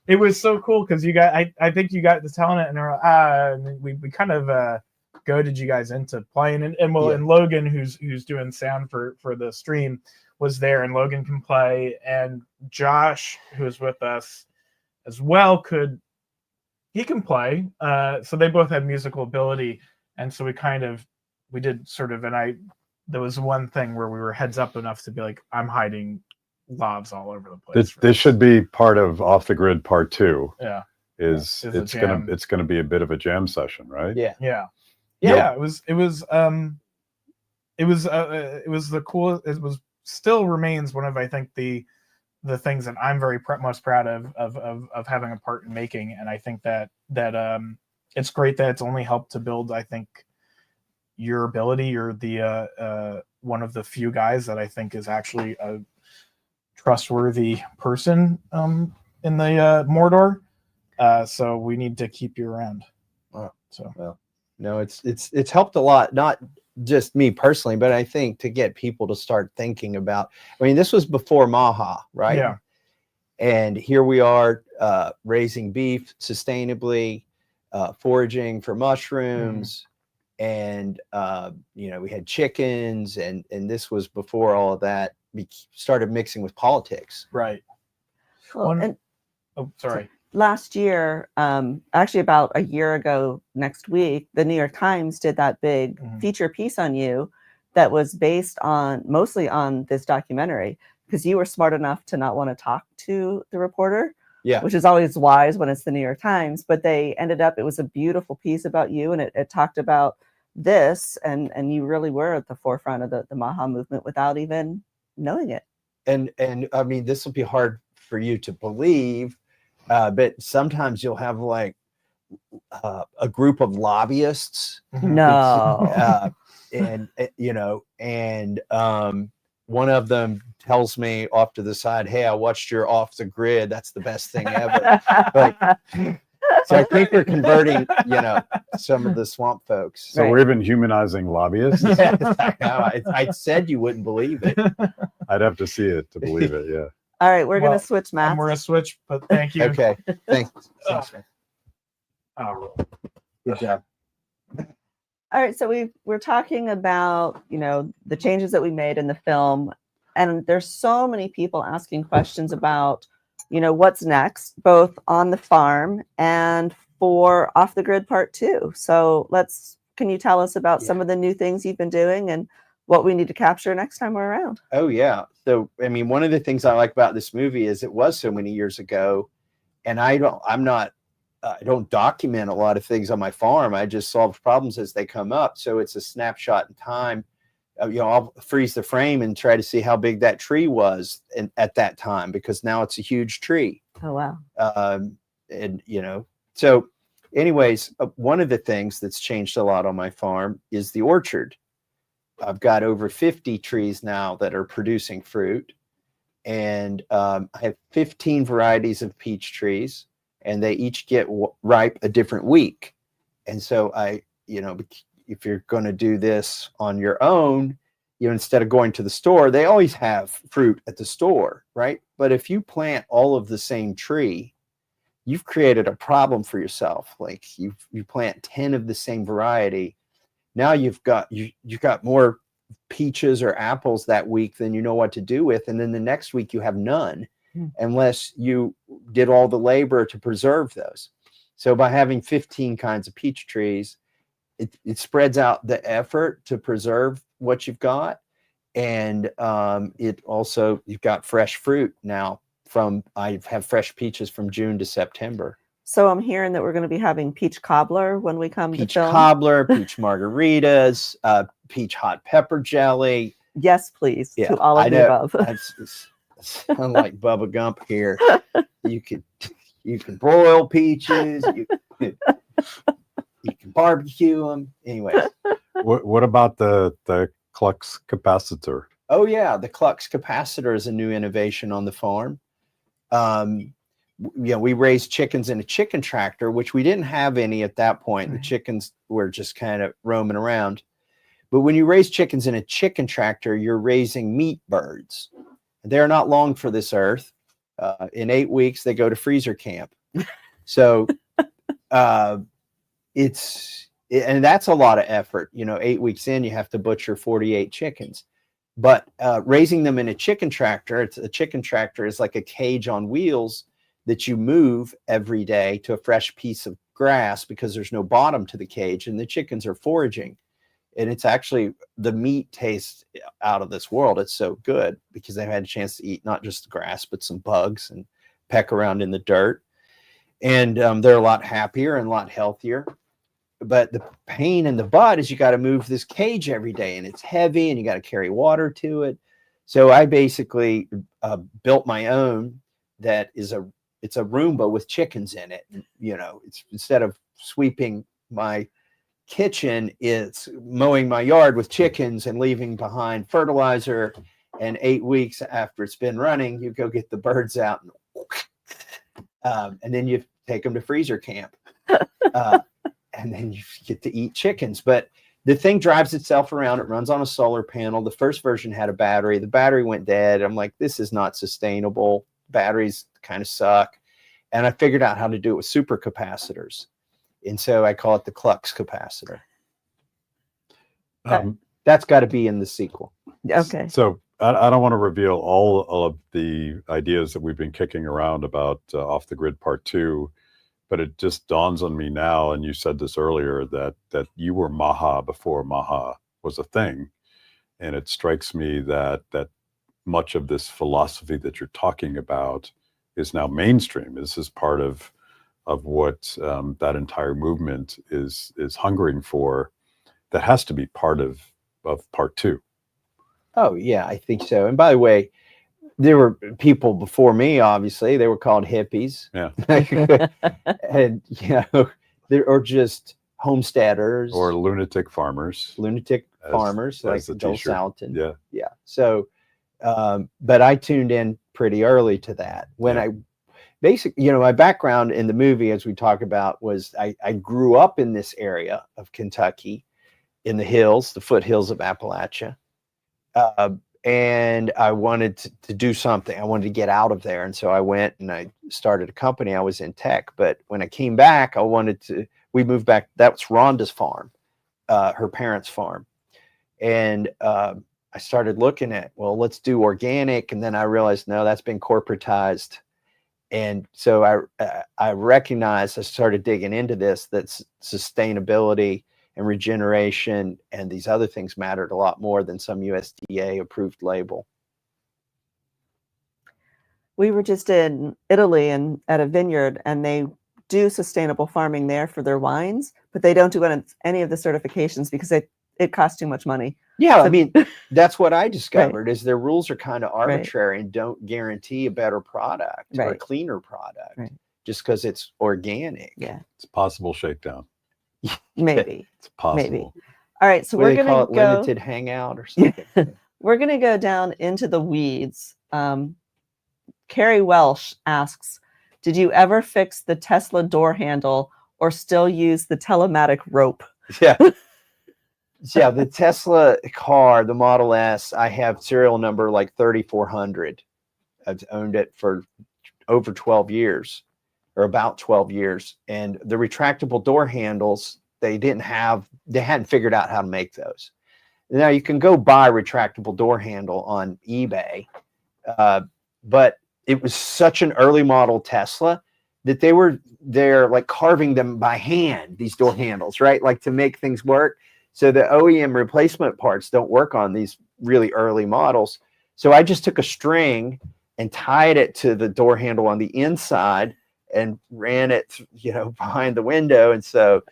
it was so cool because you got, I think you got the talent and we kind of goaded you guys into playing. And Logan, who's doing sound for the stream, was there, and Logan can play, and Josh, who's with us as well, he can play. So they both had musical ability, and so we did sort of, and there was one thing where we were heads up enough to be like, I'm hiding lavs all over the place. This should be part of Off the Grid Part 2. Yeah. It's gonna be a bit of a jam session, right? Yeah. It was the coolest. It was still remains one of, I think, the things that I'm very most proud of having a part in making. And I think that it's great that it's only helped to build, I think, your ability. You're the one of the few guys that I think is actually a trustworthy person in the Mordor. So we need to keep you around. No, it's helped a lot, not just me personally, but I think to get people to start thinking about, I mean, this was before Maha, right? Yeah. And here we are raising beef sustainably, foraging for mushrooms, and we had chickens, and this was before all of that. We started mixing with politics. Right. Well, sorry. Last year, actually about a year ago next week, the New York Times did that big feature piece on you that was based mostly on this documentary, because you were smart enough to not want to talk to the reporter, which is always wise when it's the New York Times. But they ended up, it was a beautiful piece about you, and it talked about this, and you really were at the forefront of the Maha movement without even knowing it. And I mean, this will be hard for you to believe, but sometimes you'll have like a group of lobbyists. No. And one of them tells me off to the side, "Hey, I watched your Off the Grid. That's the best thing ever." So I think we're converting, some of the swamp folks. So we're even humanizing lobbyists. Yes, I know. I said you wouldn't believe it. I'd have to see it to believe it. Yeah. All right, we're going to switch, Matt. We're going to switch, but thank you. Okay, thanks. Good job. All right, so we're talking about, the changes that we made in the film, and there's so many people asking questions about, what's next, both on the farm and for Off the Grid Part 2. So can you tell us about some of the new things you've been doing and what we need to capture next time we're around? Oh, yeah. So, I mean, one of the things I like about this movie is it was so many years ago, and I don't document a lot of things on my farm. I just solve problems as they come up. So it's a snapshot in time. I'll freeze the frame and try to see how big that tree was at that time, because now it's a huge tree. Oh, wow. So anyways, one of the things that's changed a lot on my farm is the orchard. I've got over 50 trees now that are producing fruit, and I have 15 varieties of peach trees, and they each get ripe a different week. And so if you're going to do this on your own, instead of going to the store, they always have fruit at the store, right? But if you plant all of the same tree, you've created a problem for yourself. Like you plant 10 of the same variety. Now you've got more peaches or apples that week than you know what to do with. And then the next week you have none, unless you did all the labor to preserve those. So by having 15 kinds of peach trees, it spreads out the effort to preserve what you've got. And it also, you've got fresh fruit now I have fresh peaches from June to September. So I'm hearing that we're going to be having peach cobbler when we come to film. Peach cobbler, peach margaritas, peach hot pepper jelly, yes, please, Yeah, to all I of the know. above. I'm like Bubba Gump here. You can broil peaches. You can barbecue them. Anyways. What about the Klux capacitor? Oh yeah, the Klux capacitor is a new innovation on the farm. We raised chickens in a chicken tractor, which we didn't have any at that point. The chickens were just kind of roaming around. But when you raise chickens in a chicken tractor, you're raising meat birds. They're not long for this earth. In 8 weeks, they go to freezer camp. So and that's a lot of effort. 8 weeks in, you have to butcher 48 chickens. But raising them in a chicken tractor, a chicken tractor is like a cage on wheels that you move every day to a fresh piece of grass because there's no bottom to the cage and the chickens are foraging. And it's actually, the meat tastes out of this world. It's so good because they've had a chance to eat not just the grass, but some bugs and peck around in the dirt. And they're a lot happier and a lot healthier. But the pain in the butt is you got to move this cage every day and it's heavy and you got to carry water to it. So I basically built my own that is it's a Roomba with chickens in it. It's instead of sweeping my kitchen, it's mowing my yard with chickens and leaving behind fertilizer. And 8 weeks after it's been running, you go get the birds out and then you take them to freezer camp. And then you get to eat chickens. But the thing drives itself around. It runs on a solar panel. The first version had a battery. The battery went dead. I'm like, this is not sustainable. Batteries kind of suck. And I figured out how to do it with supercapacitors. And so I call it the Klux capacitor. That's got to be in the sequel. Okay. So I don't want to reveal all of the ideas that we've been kicking around about Off the Grid Part 2. But it just dawns on me now, and you said this earlier, that you were Maha before Maha was a thing. And it strikes me that much of this philosophy that you're talking about is now mainstream. This is part of what that entire movement is hungering for. That has to be part of Part 2. Oh, yeah, I think so. And by the way, there were people before me, obviously. They were called hippies. Yeah. And, or just homesteaders. Or lunatic farmers. Farmers, like Joel Salatin. Yeah. Yeah. So, but I tuned in pretty early to that. When I basically, my background in the movie, as we talk about, was I grew up in this area of Kentucky, in the hills, the foothills of Appalachia. And I wanted to do something. I wanted to get out of there. And so I went and I started a company. I was in tech. But when I came back, we moved back. That's Rhonda's farm, her parents' farm. And I started looking at, well, let's do organic. And then I realized, no, that's been corporatized. And so I recognized, I started digging into this, that sustainability and regeneration and these other things mattered a lot more than some USDA approved label. We were just in Italy and at a vineyard, and they do sustainable farming there for their wines, but they don't do any of the certifications because it costs too much money. Yeah, So- I mean, that's what I discovered is their rules are kind of arbitrary and don't guarantee a better product or a cleaner product just because it's organic. Yeah, it's a possible shakedown. Maybe. It's possible. Maybe. All right, so What we're do they going call to it, go limited hangout or something? We're going to go down into the weeds. Carrie Welsh asks, did you ever fix the Tesla door handle or still use the telematic rope? Yeah. Yeah, the Tesla car, the Model S, I have serial number like 3400. I've owned it for over 12 years. Or about 12 years. And the retractable door handles, they hadn't figured out how to make those. Now you can go buy a retractable door handle on eBay, but it was such an early model Tesla that they're like carving them by hand, these door handles, right? Like to make things work. So the OEM replacement parts don't work on these really early models. So I just took a string and tied it to the door handle on the inside and ran it, behind the window. And so,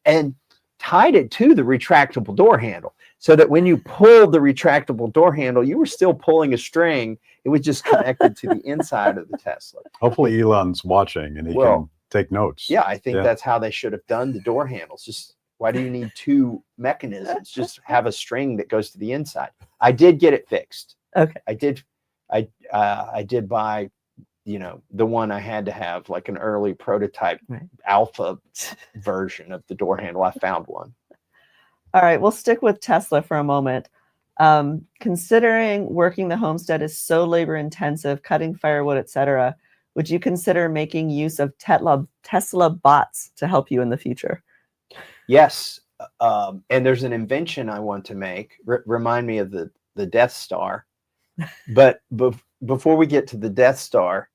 and tied it to the retractable door handle. so that when you pulled the retractable door handle, you were still pulling a string. It was just connected to the inside of the Tesla. Hopefully Elon's watching and he can take notes. Yeah, I think that's how they should have done the door handles. Just why do you need two mechanisms? Just have a string that goes to the inside. I did get it fixed. Okay. I did buy, you know, the one I had to have, like an early prototype alpha version of the door handle. I found one. All right, we'll stick with Tesla for a moment. Considering working the homestead is so labor intensive, cutting firewood, etc., would you consider making use of Tesla bots to help you in the future? Yes. And there's an invention I want to make. Remind me of the Death Star. But before we get to the Death Star,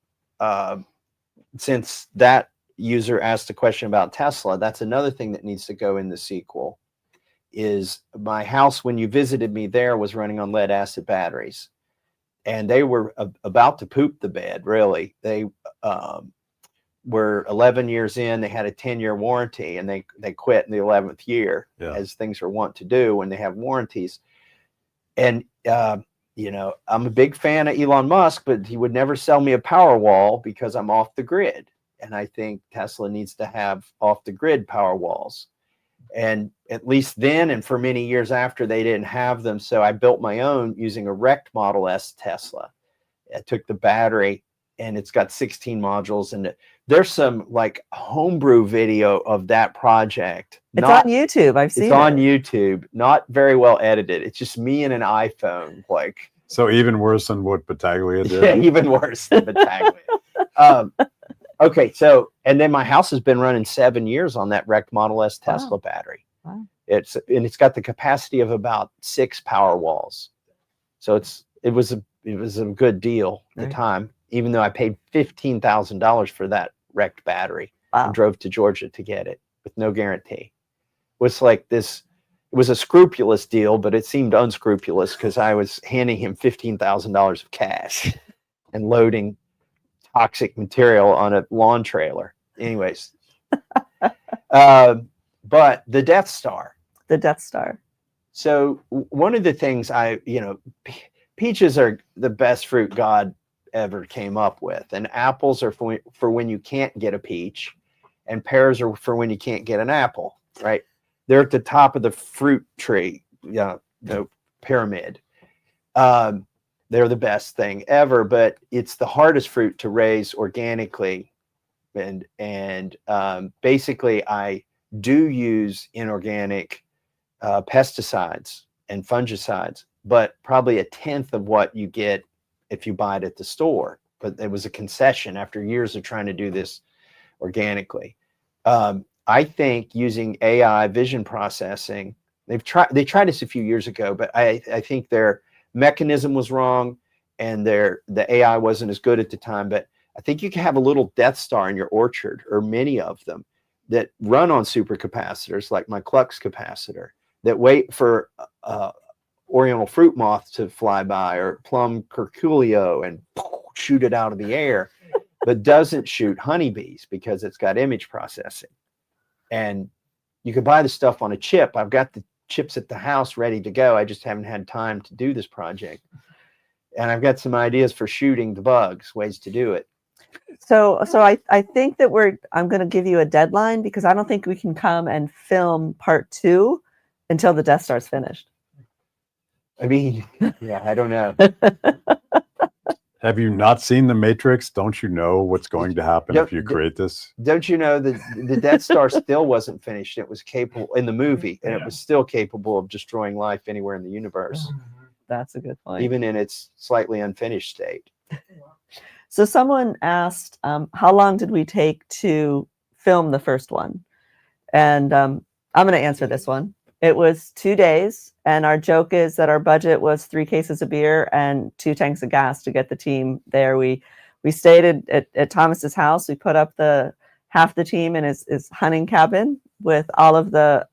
since that user asked a question about Tesla, that's another thing that needs to go in the sequel. Is my house, when you visited me there, was running on lead acid batteries, and they were about to poop the bed. Really, they were 11 years in. They had a 10-year warranty, and they quit in the 11th year, as things are wont to do when they have warranties. And you know, I'm a big fan of Elon Musk, but he would never sell me a Powerwall because I'm off the grid, and I think Tesla needs to have off the grid Powerwalls. And at least then, and for many years after, they didn't have them. So I built my own using a wrecked Model S Tesla. I took the battery, and it's got 16 modules. And there's some like homebrew video of that project. It's on YouTube. I've seen it. It's on YouTube. Not very well edited. It's just me and an iPhone. Like, so even worse than what Battaglia did. Yeah, even worse than Battaglia. Okay, so, and then my house has been running 7 years on that wrecked Model S Tesla battery. Wow. It's got the capacity of about 6 Powerwalls. So it was a good deal at the time, even though I paid $15,000 for that wrecked battery and drove to Georgia to get it with no guarantee. It was like this. It was a scrupulous deal, but it seemed unscrupulous because I was handing him $15,000 of cash and loading toxic material on a lawn trailer. Anyways, but the Death Star. The Death Star. So one of the things peaches are the best fruit God ever came up with, and apples are for when you can't get a peach, and pears are for when you can't get an apple. Right? They're at the top of the fruit tree, the pyramid. They're the best thing ever, but it's the hardest fruit to raise organically. And basically, I do use inorganic pesticides and fungicides, but probably a tenth of what you get if you buy it at the store. But it was a concession after years of trying to do this organically. I think using AI vision processing, they tried this a few years ago, but I think their mechanism was wrong, and the AI wasn't as good at the time. But I think you can have a little Death Star in your orchard, or many of them, that run on supercapacitors like my Klux capacitor, that wait for oriental fruit moth to fly by, or plum curculio, and shoot it out of the air, but doesn't shoot honeybees because it's got image processing. And you can buy the stuff on a chip. I've got the chips at the house ready to go. I just haven't had time to do this project. And I've got some ideas for shooting the bugs, ways to do it. So I think that I'm going to give you a deadline, because I don't think we can come and film part 2 until the Death Star's finished. I mean, yeah, I don't know. Have you not seen The Matrix? Don't you know what's going to happen if you create this? Don't you know that the Death Star still wasn't finished? It was capable in the movie, and it was still capable of destroying life anywhere in the universe. That's a good point. Even in its slightly unfinished state. So someone asked, how long did we take to film the first one? And I'm going to answer this one. It was 2 days, and our joke is that our budget was 3 cases of beer and 2 tanks of gas to get the team there. We stayed at Thomas's house. We put up half the team in his hunting cabin with all of the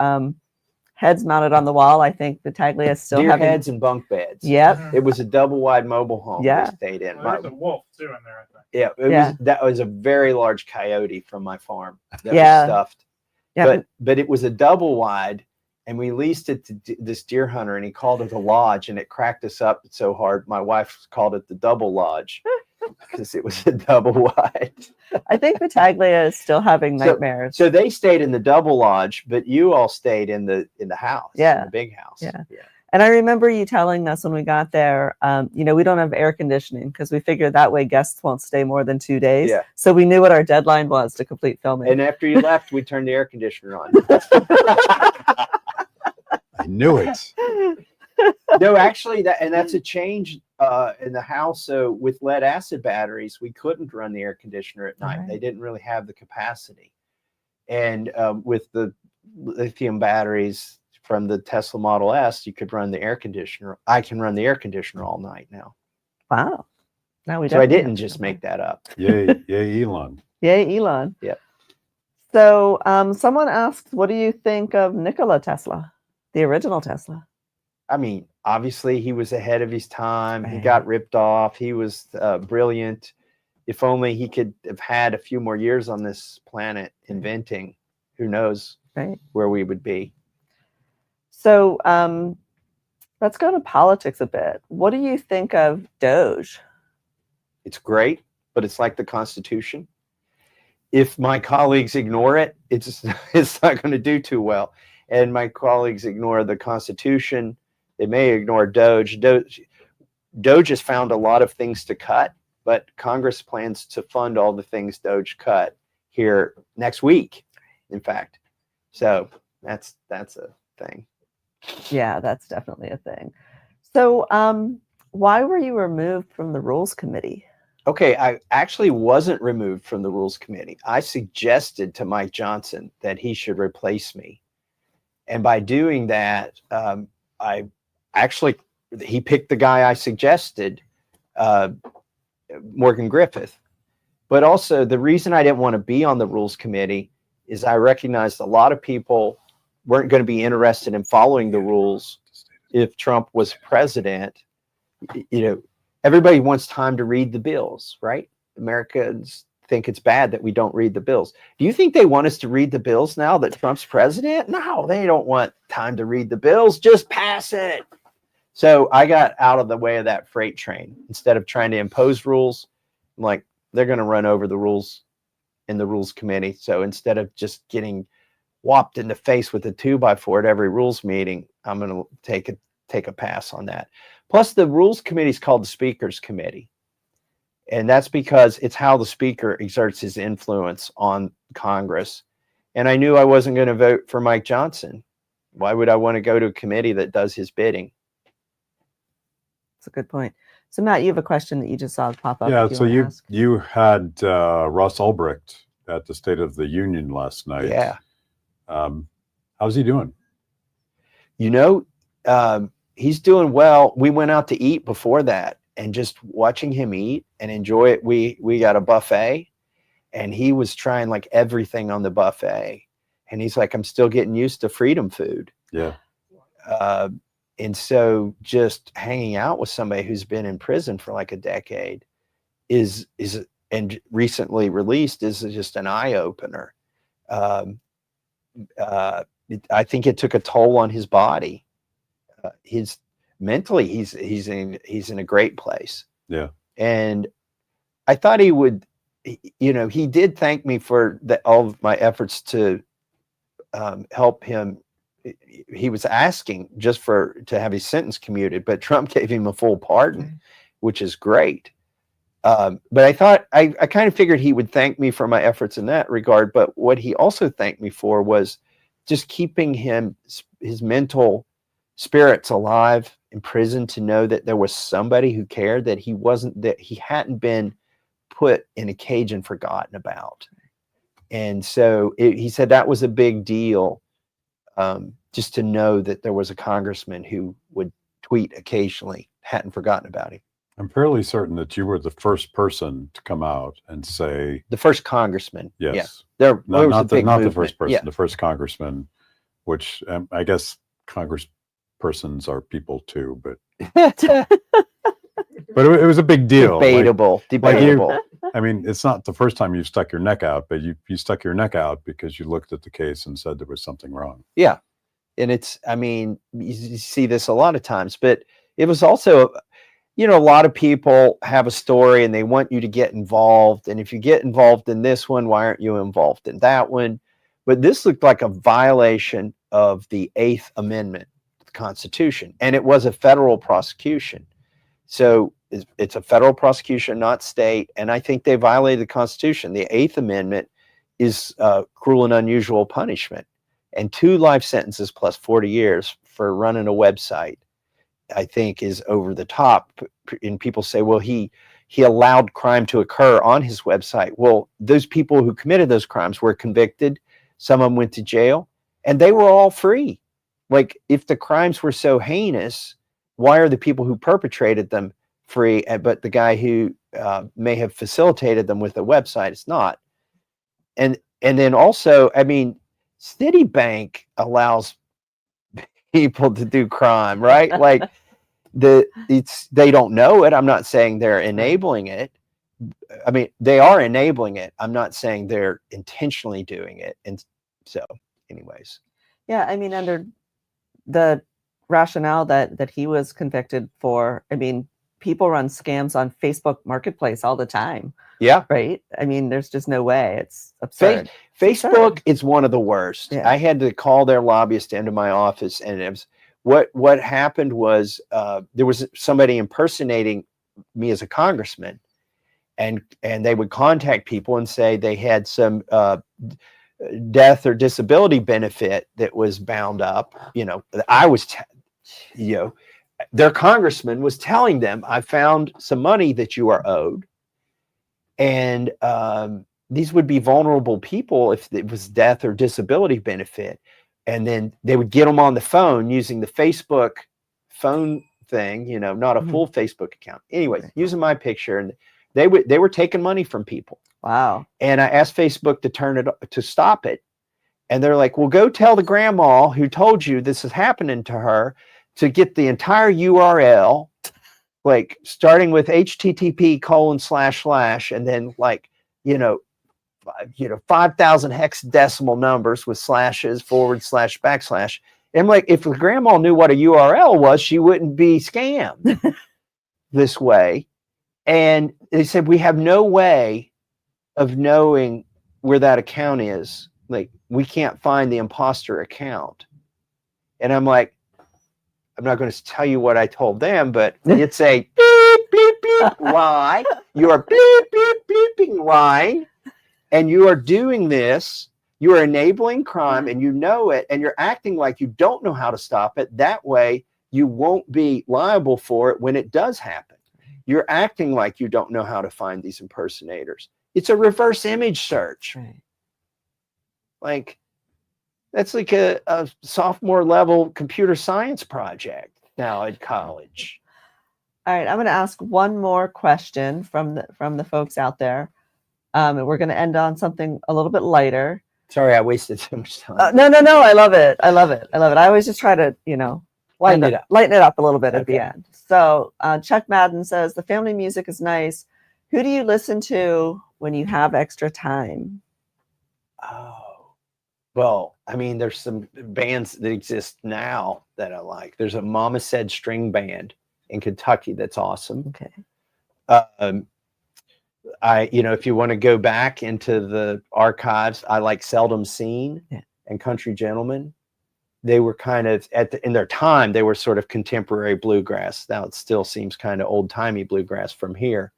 heads mounted on the wall. I think Battaglia is still deer having heads and bunk beds. Yep. It was a double wide mobile home. Yeah. We stayed in. There's a wolf too in there, I think. Yeah, that was a very large coyote from my farm that was stuffed. Yeah. But it was a double wide, and we leased it to this deer hunter, and he called it a lodge, and it cracked us up so hard. My wife called it the double lodge because it was a double wide. I think Battaglia is still having nightmares. So they stayed in the double lodge, but you all stayed in the house, in the big house. Yeah. And I remember you telling us when we got there, we don't have air conditioning because we figured that way guests won't stay more than 2 days. Yeah. So we knew what our deadline was to complete filming. And after you left, we turned the air conditioner on. I knew it. No, actually, that's a change in the house. So with lead acid batteries, we couldn't run the air conditioner at night. Right. They didn't really have the capacity. And with the lithium batteries from the Tesla Model S, you could run the air conditioner. I can run the air conditioner all night now. Wow. Now So I didn't just make that up. Yay, Elon. Yay, Elon. Yep. So someone asked, what do you think of Nikola Tesla, the original Tesla? I mean, obviously he was ahead of his time. He got ripped off. He was brilliant. If only he could have had a few more years on this planet inventing, who knows where we would be. So let's go to politics a bit. What do you think of Doge? It's great, but it's like the Constitution. If my colleagues ignore it, it's not going to do too well. And my colleagues ignore the Constitution. They may ignore Doge. Doge has found a lot of things to cut, but Congress plans to fund all the things Doge cut here next week, in fact. So that's a thing. Yeah, that's definitely a thing. So why were you removed from the Rules Committee? Okay, I actually wasn't removed from the Rules Committee. I suggested to Mike Johnson that he should replace me. And by doing that, he picked the guy I suggested, Morgan Griffith. But also the reason I didn't want to be on the Rules Committee is I recognized a lot of people weren't going to be interested in following the rules if Trump was president. Everybody wants time to read the bills, right? Americans think it's bad that we don't read the bills. Do you think they want us to read the bills now that Trump's president? No, they don't want time to read the bills. Just pass it. So I got out of the way of that freight train. Instead of trying to impose rules, I'm like, they're going to run over the rules in the Rules Committee. So instead of just getting whopped in the face with a 2x4 at every rules meeting, I'm going to take a pass on that. Plus, the Rules Committee is called the Speaker's Committee. And that's because it's how the Speaker exerts his influence on Congress. And I knew I wasn't going to vote for Mike Johnson. Why would I want to go to a committee that does his bidding? That's a good point. So, Matt, you have a question that you just saw pop up. Yeah, so you had Ross Ulbricht at the State of the Union last night. Yeah. How's he doing? He's doing well. We went out to eat before that, and just watching him eat and enjoy it. We got a buffet, and he was trying like everything on the buffet. And he's like, I'm still getting used to freedom food. Yeah. And so just hanging out with somebody who's been in prison for like a decade is and recently released is just an eye opener. I think it took a toll on his body. Mentally, he's in a great place. Yeah. And I thought he would, he did thank me for all of my efforts to help him. He was asking just to have his sentence commuted, but Trump gave him a full pardon, which is great. But I thought, I kind of figured he would thank me for my efforts in that regard. But what he also thanked me for was just keeping his mental spirits alive in prison, to know that there was somebody who cared, that he hadn't been put in a cage and forgotten about. And so he said that was a big deal, just to know that there was a congressman who would tweet occasionally, hadn't forgotten about him. I'm fairly certain that you were the first person to come out and say... The first congressman. Yes. Yeah. Not the first person, the first congressman, which I guess congresspersons are people too, but... But it was a big deal. Debatable. I mean, it's not the first time you've stuck your neck out, but you stuck your neck out because you looked at the case and said there was something wrong. Yeah. And it's, I mean, you see this a lot of times, but it was also, you know, a lot of people have a story and they want you to get involved. And if you get involved in this one, why aren't you involved in that one? But this looked like a violation of the 8th Amendment to the Constitution. And it was a federal prosecution. So it's a federal prosecution, not state. And I think they violated the Constitution. The 8th Amendment is cruel and unusual punishment. And 2 life sentences plus 40 years for running a website, I think, is over the top. And people say, well, he allowed crime to occur on his website. Well, those people who committed those crimes were convicted. Some of them went to jail, and they were all free. Like, if the crimes were so heinous, why are the people who perpetrated them free, but the guy who may have facilitated them with a website is not? And then also, I mean, Citibank allows people to do crime, right? Like, they don't know it. I'm not saying they're enabling it. I mean, they are enabling it. I'm not saying they're intentionally doing it. And so, anyways. Yeah, I mean, under the rationale that he was convicted for, I mean, people run scams on Facebook Marketplace all the time. Yeah. Right? I mean, there's just no way. It's absurd. Facebook is one of the worst. Yeah. I had to call their lobbyist into my office, and it was what happened was there was somebody impersonating me as a congressman, and they would contact people and say they had some death or disability benefit that was bound up. You know, I was, their congressman was telling them, I found some money that you are owed. And these would be vulnerable people if it was death or disability benefit. And then they would get them on the phone using the Facebook phone thing, you know, not a full Facebook account. Anyways, using my picture, and they were taking money from people. Wow. And I asked Facebook to stop it. And they're like, well, go tell the grandma who told you this is happening to her to get the entire URL, like starting with http:// and then, like, 5,000 hexadecimal numbers with slashes, / /. And I'm like, if the grandma knew what a URL was, she wouldn't be scammed this way. And they said, we have no way of knowing where that account is. Like, we can't find the imposter account. And I'm like, I'm not going to tell you what I told them, but it's a beep, beep, beep line. You are beep, beep, beeping line. And you are doing this. You are enabling crime, and you know it. And you're acting like you don't know how to stop it. That way, you won't be liable for it when it does happen. You're acting like you don't know how to find these impersonators. It's a reverse image search. Right. Like, that's like a sophomore level computer science project now at college. All right, I'm going to ask one more question from the folks out there. And we're going to end on something a little bit lighter. Sorry, I wasted so much time. No. I love it. I always just try to, lighten it up a little bit at the end. So Chuck Madden says, the family music is nice. Who do you listen to when you have extra time? Oh, well, I mean, there's some bands that exist now that I like. There's a Mama Said string band in Kentucky that's awesome. Okay. If you want to go back into the archives, I like Seldom Seen and Country Gentlemen. They were kind of in their time, they were sort of contemporary bluegrass. Now it still seems kind of old timey bluegrass from here.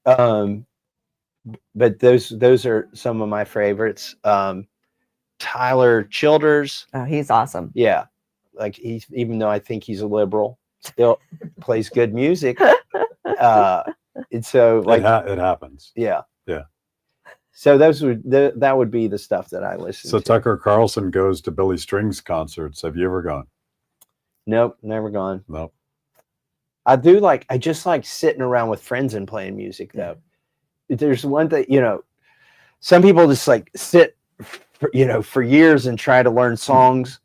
But those are some of my favorites. Tyler Childers. Oh, he's awesome. Yeah. Like, even though I think he's a liberal, still plays good music. And so, like, it happens. Yeah. Yeah. So that would be the stuff that I listen to. So Tucker Carlson goes to Billy Strings concerts. Have you ever gone? Nope, never gone. Nope. I just like sitting around with friends and playing music, though. There's one thing, some people just like sit for years and try to learn songs,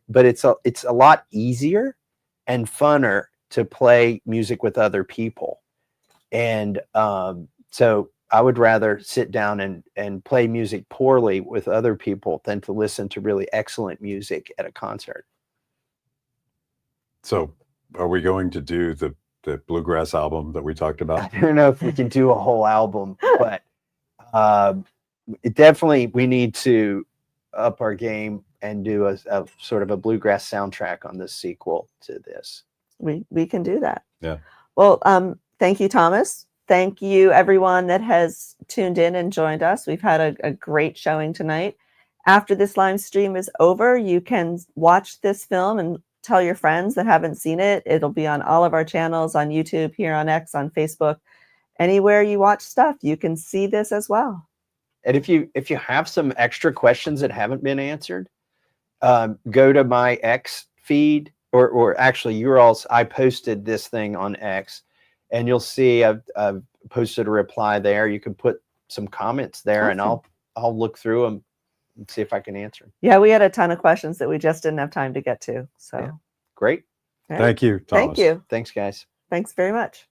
but it's a lot easier and funner to play music with other people. And so I would rather sit down and play music poorly with other people than to listen to really excellent music at a concert. So are we going to do the bluegrass album that we talked about? I don't know if we can do a whole album, but definitely we need to up our game and do a sort of a bluegrass soundtrack on this sequel to this. We can do that. Yeah. Well, thank you, Thomas. Thank you, everyone that has tuned in and joined us. We've had a great showing tonight. After this live stream is over, you can watch this film and tell your friends that haven't seen it. It'll be on all of our channels, on YouTube, here on X, on Facebook. Anywhere you watch stuff, you can see this as well. And if you have some extra questions that haven't been answered, go to my X feed, or actually I posted this thing on X, and you'll see I've posted a reply there. You can put some comments there, and I'll look through them and see if I can answer them. Yeah, we had a ton of questions that we just didn't have time to get to. So yeah. Great. Right. Thank you, Thomas. Thank you. Thanks, guys. Thanks very much.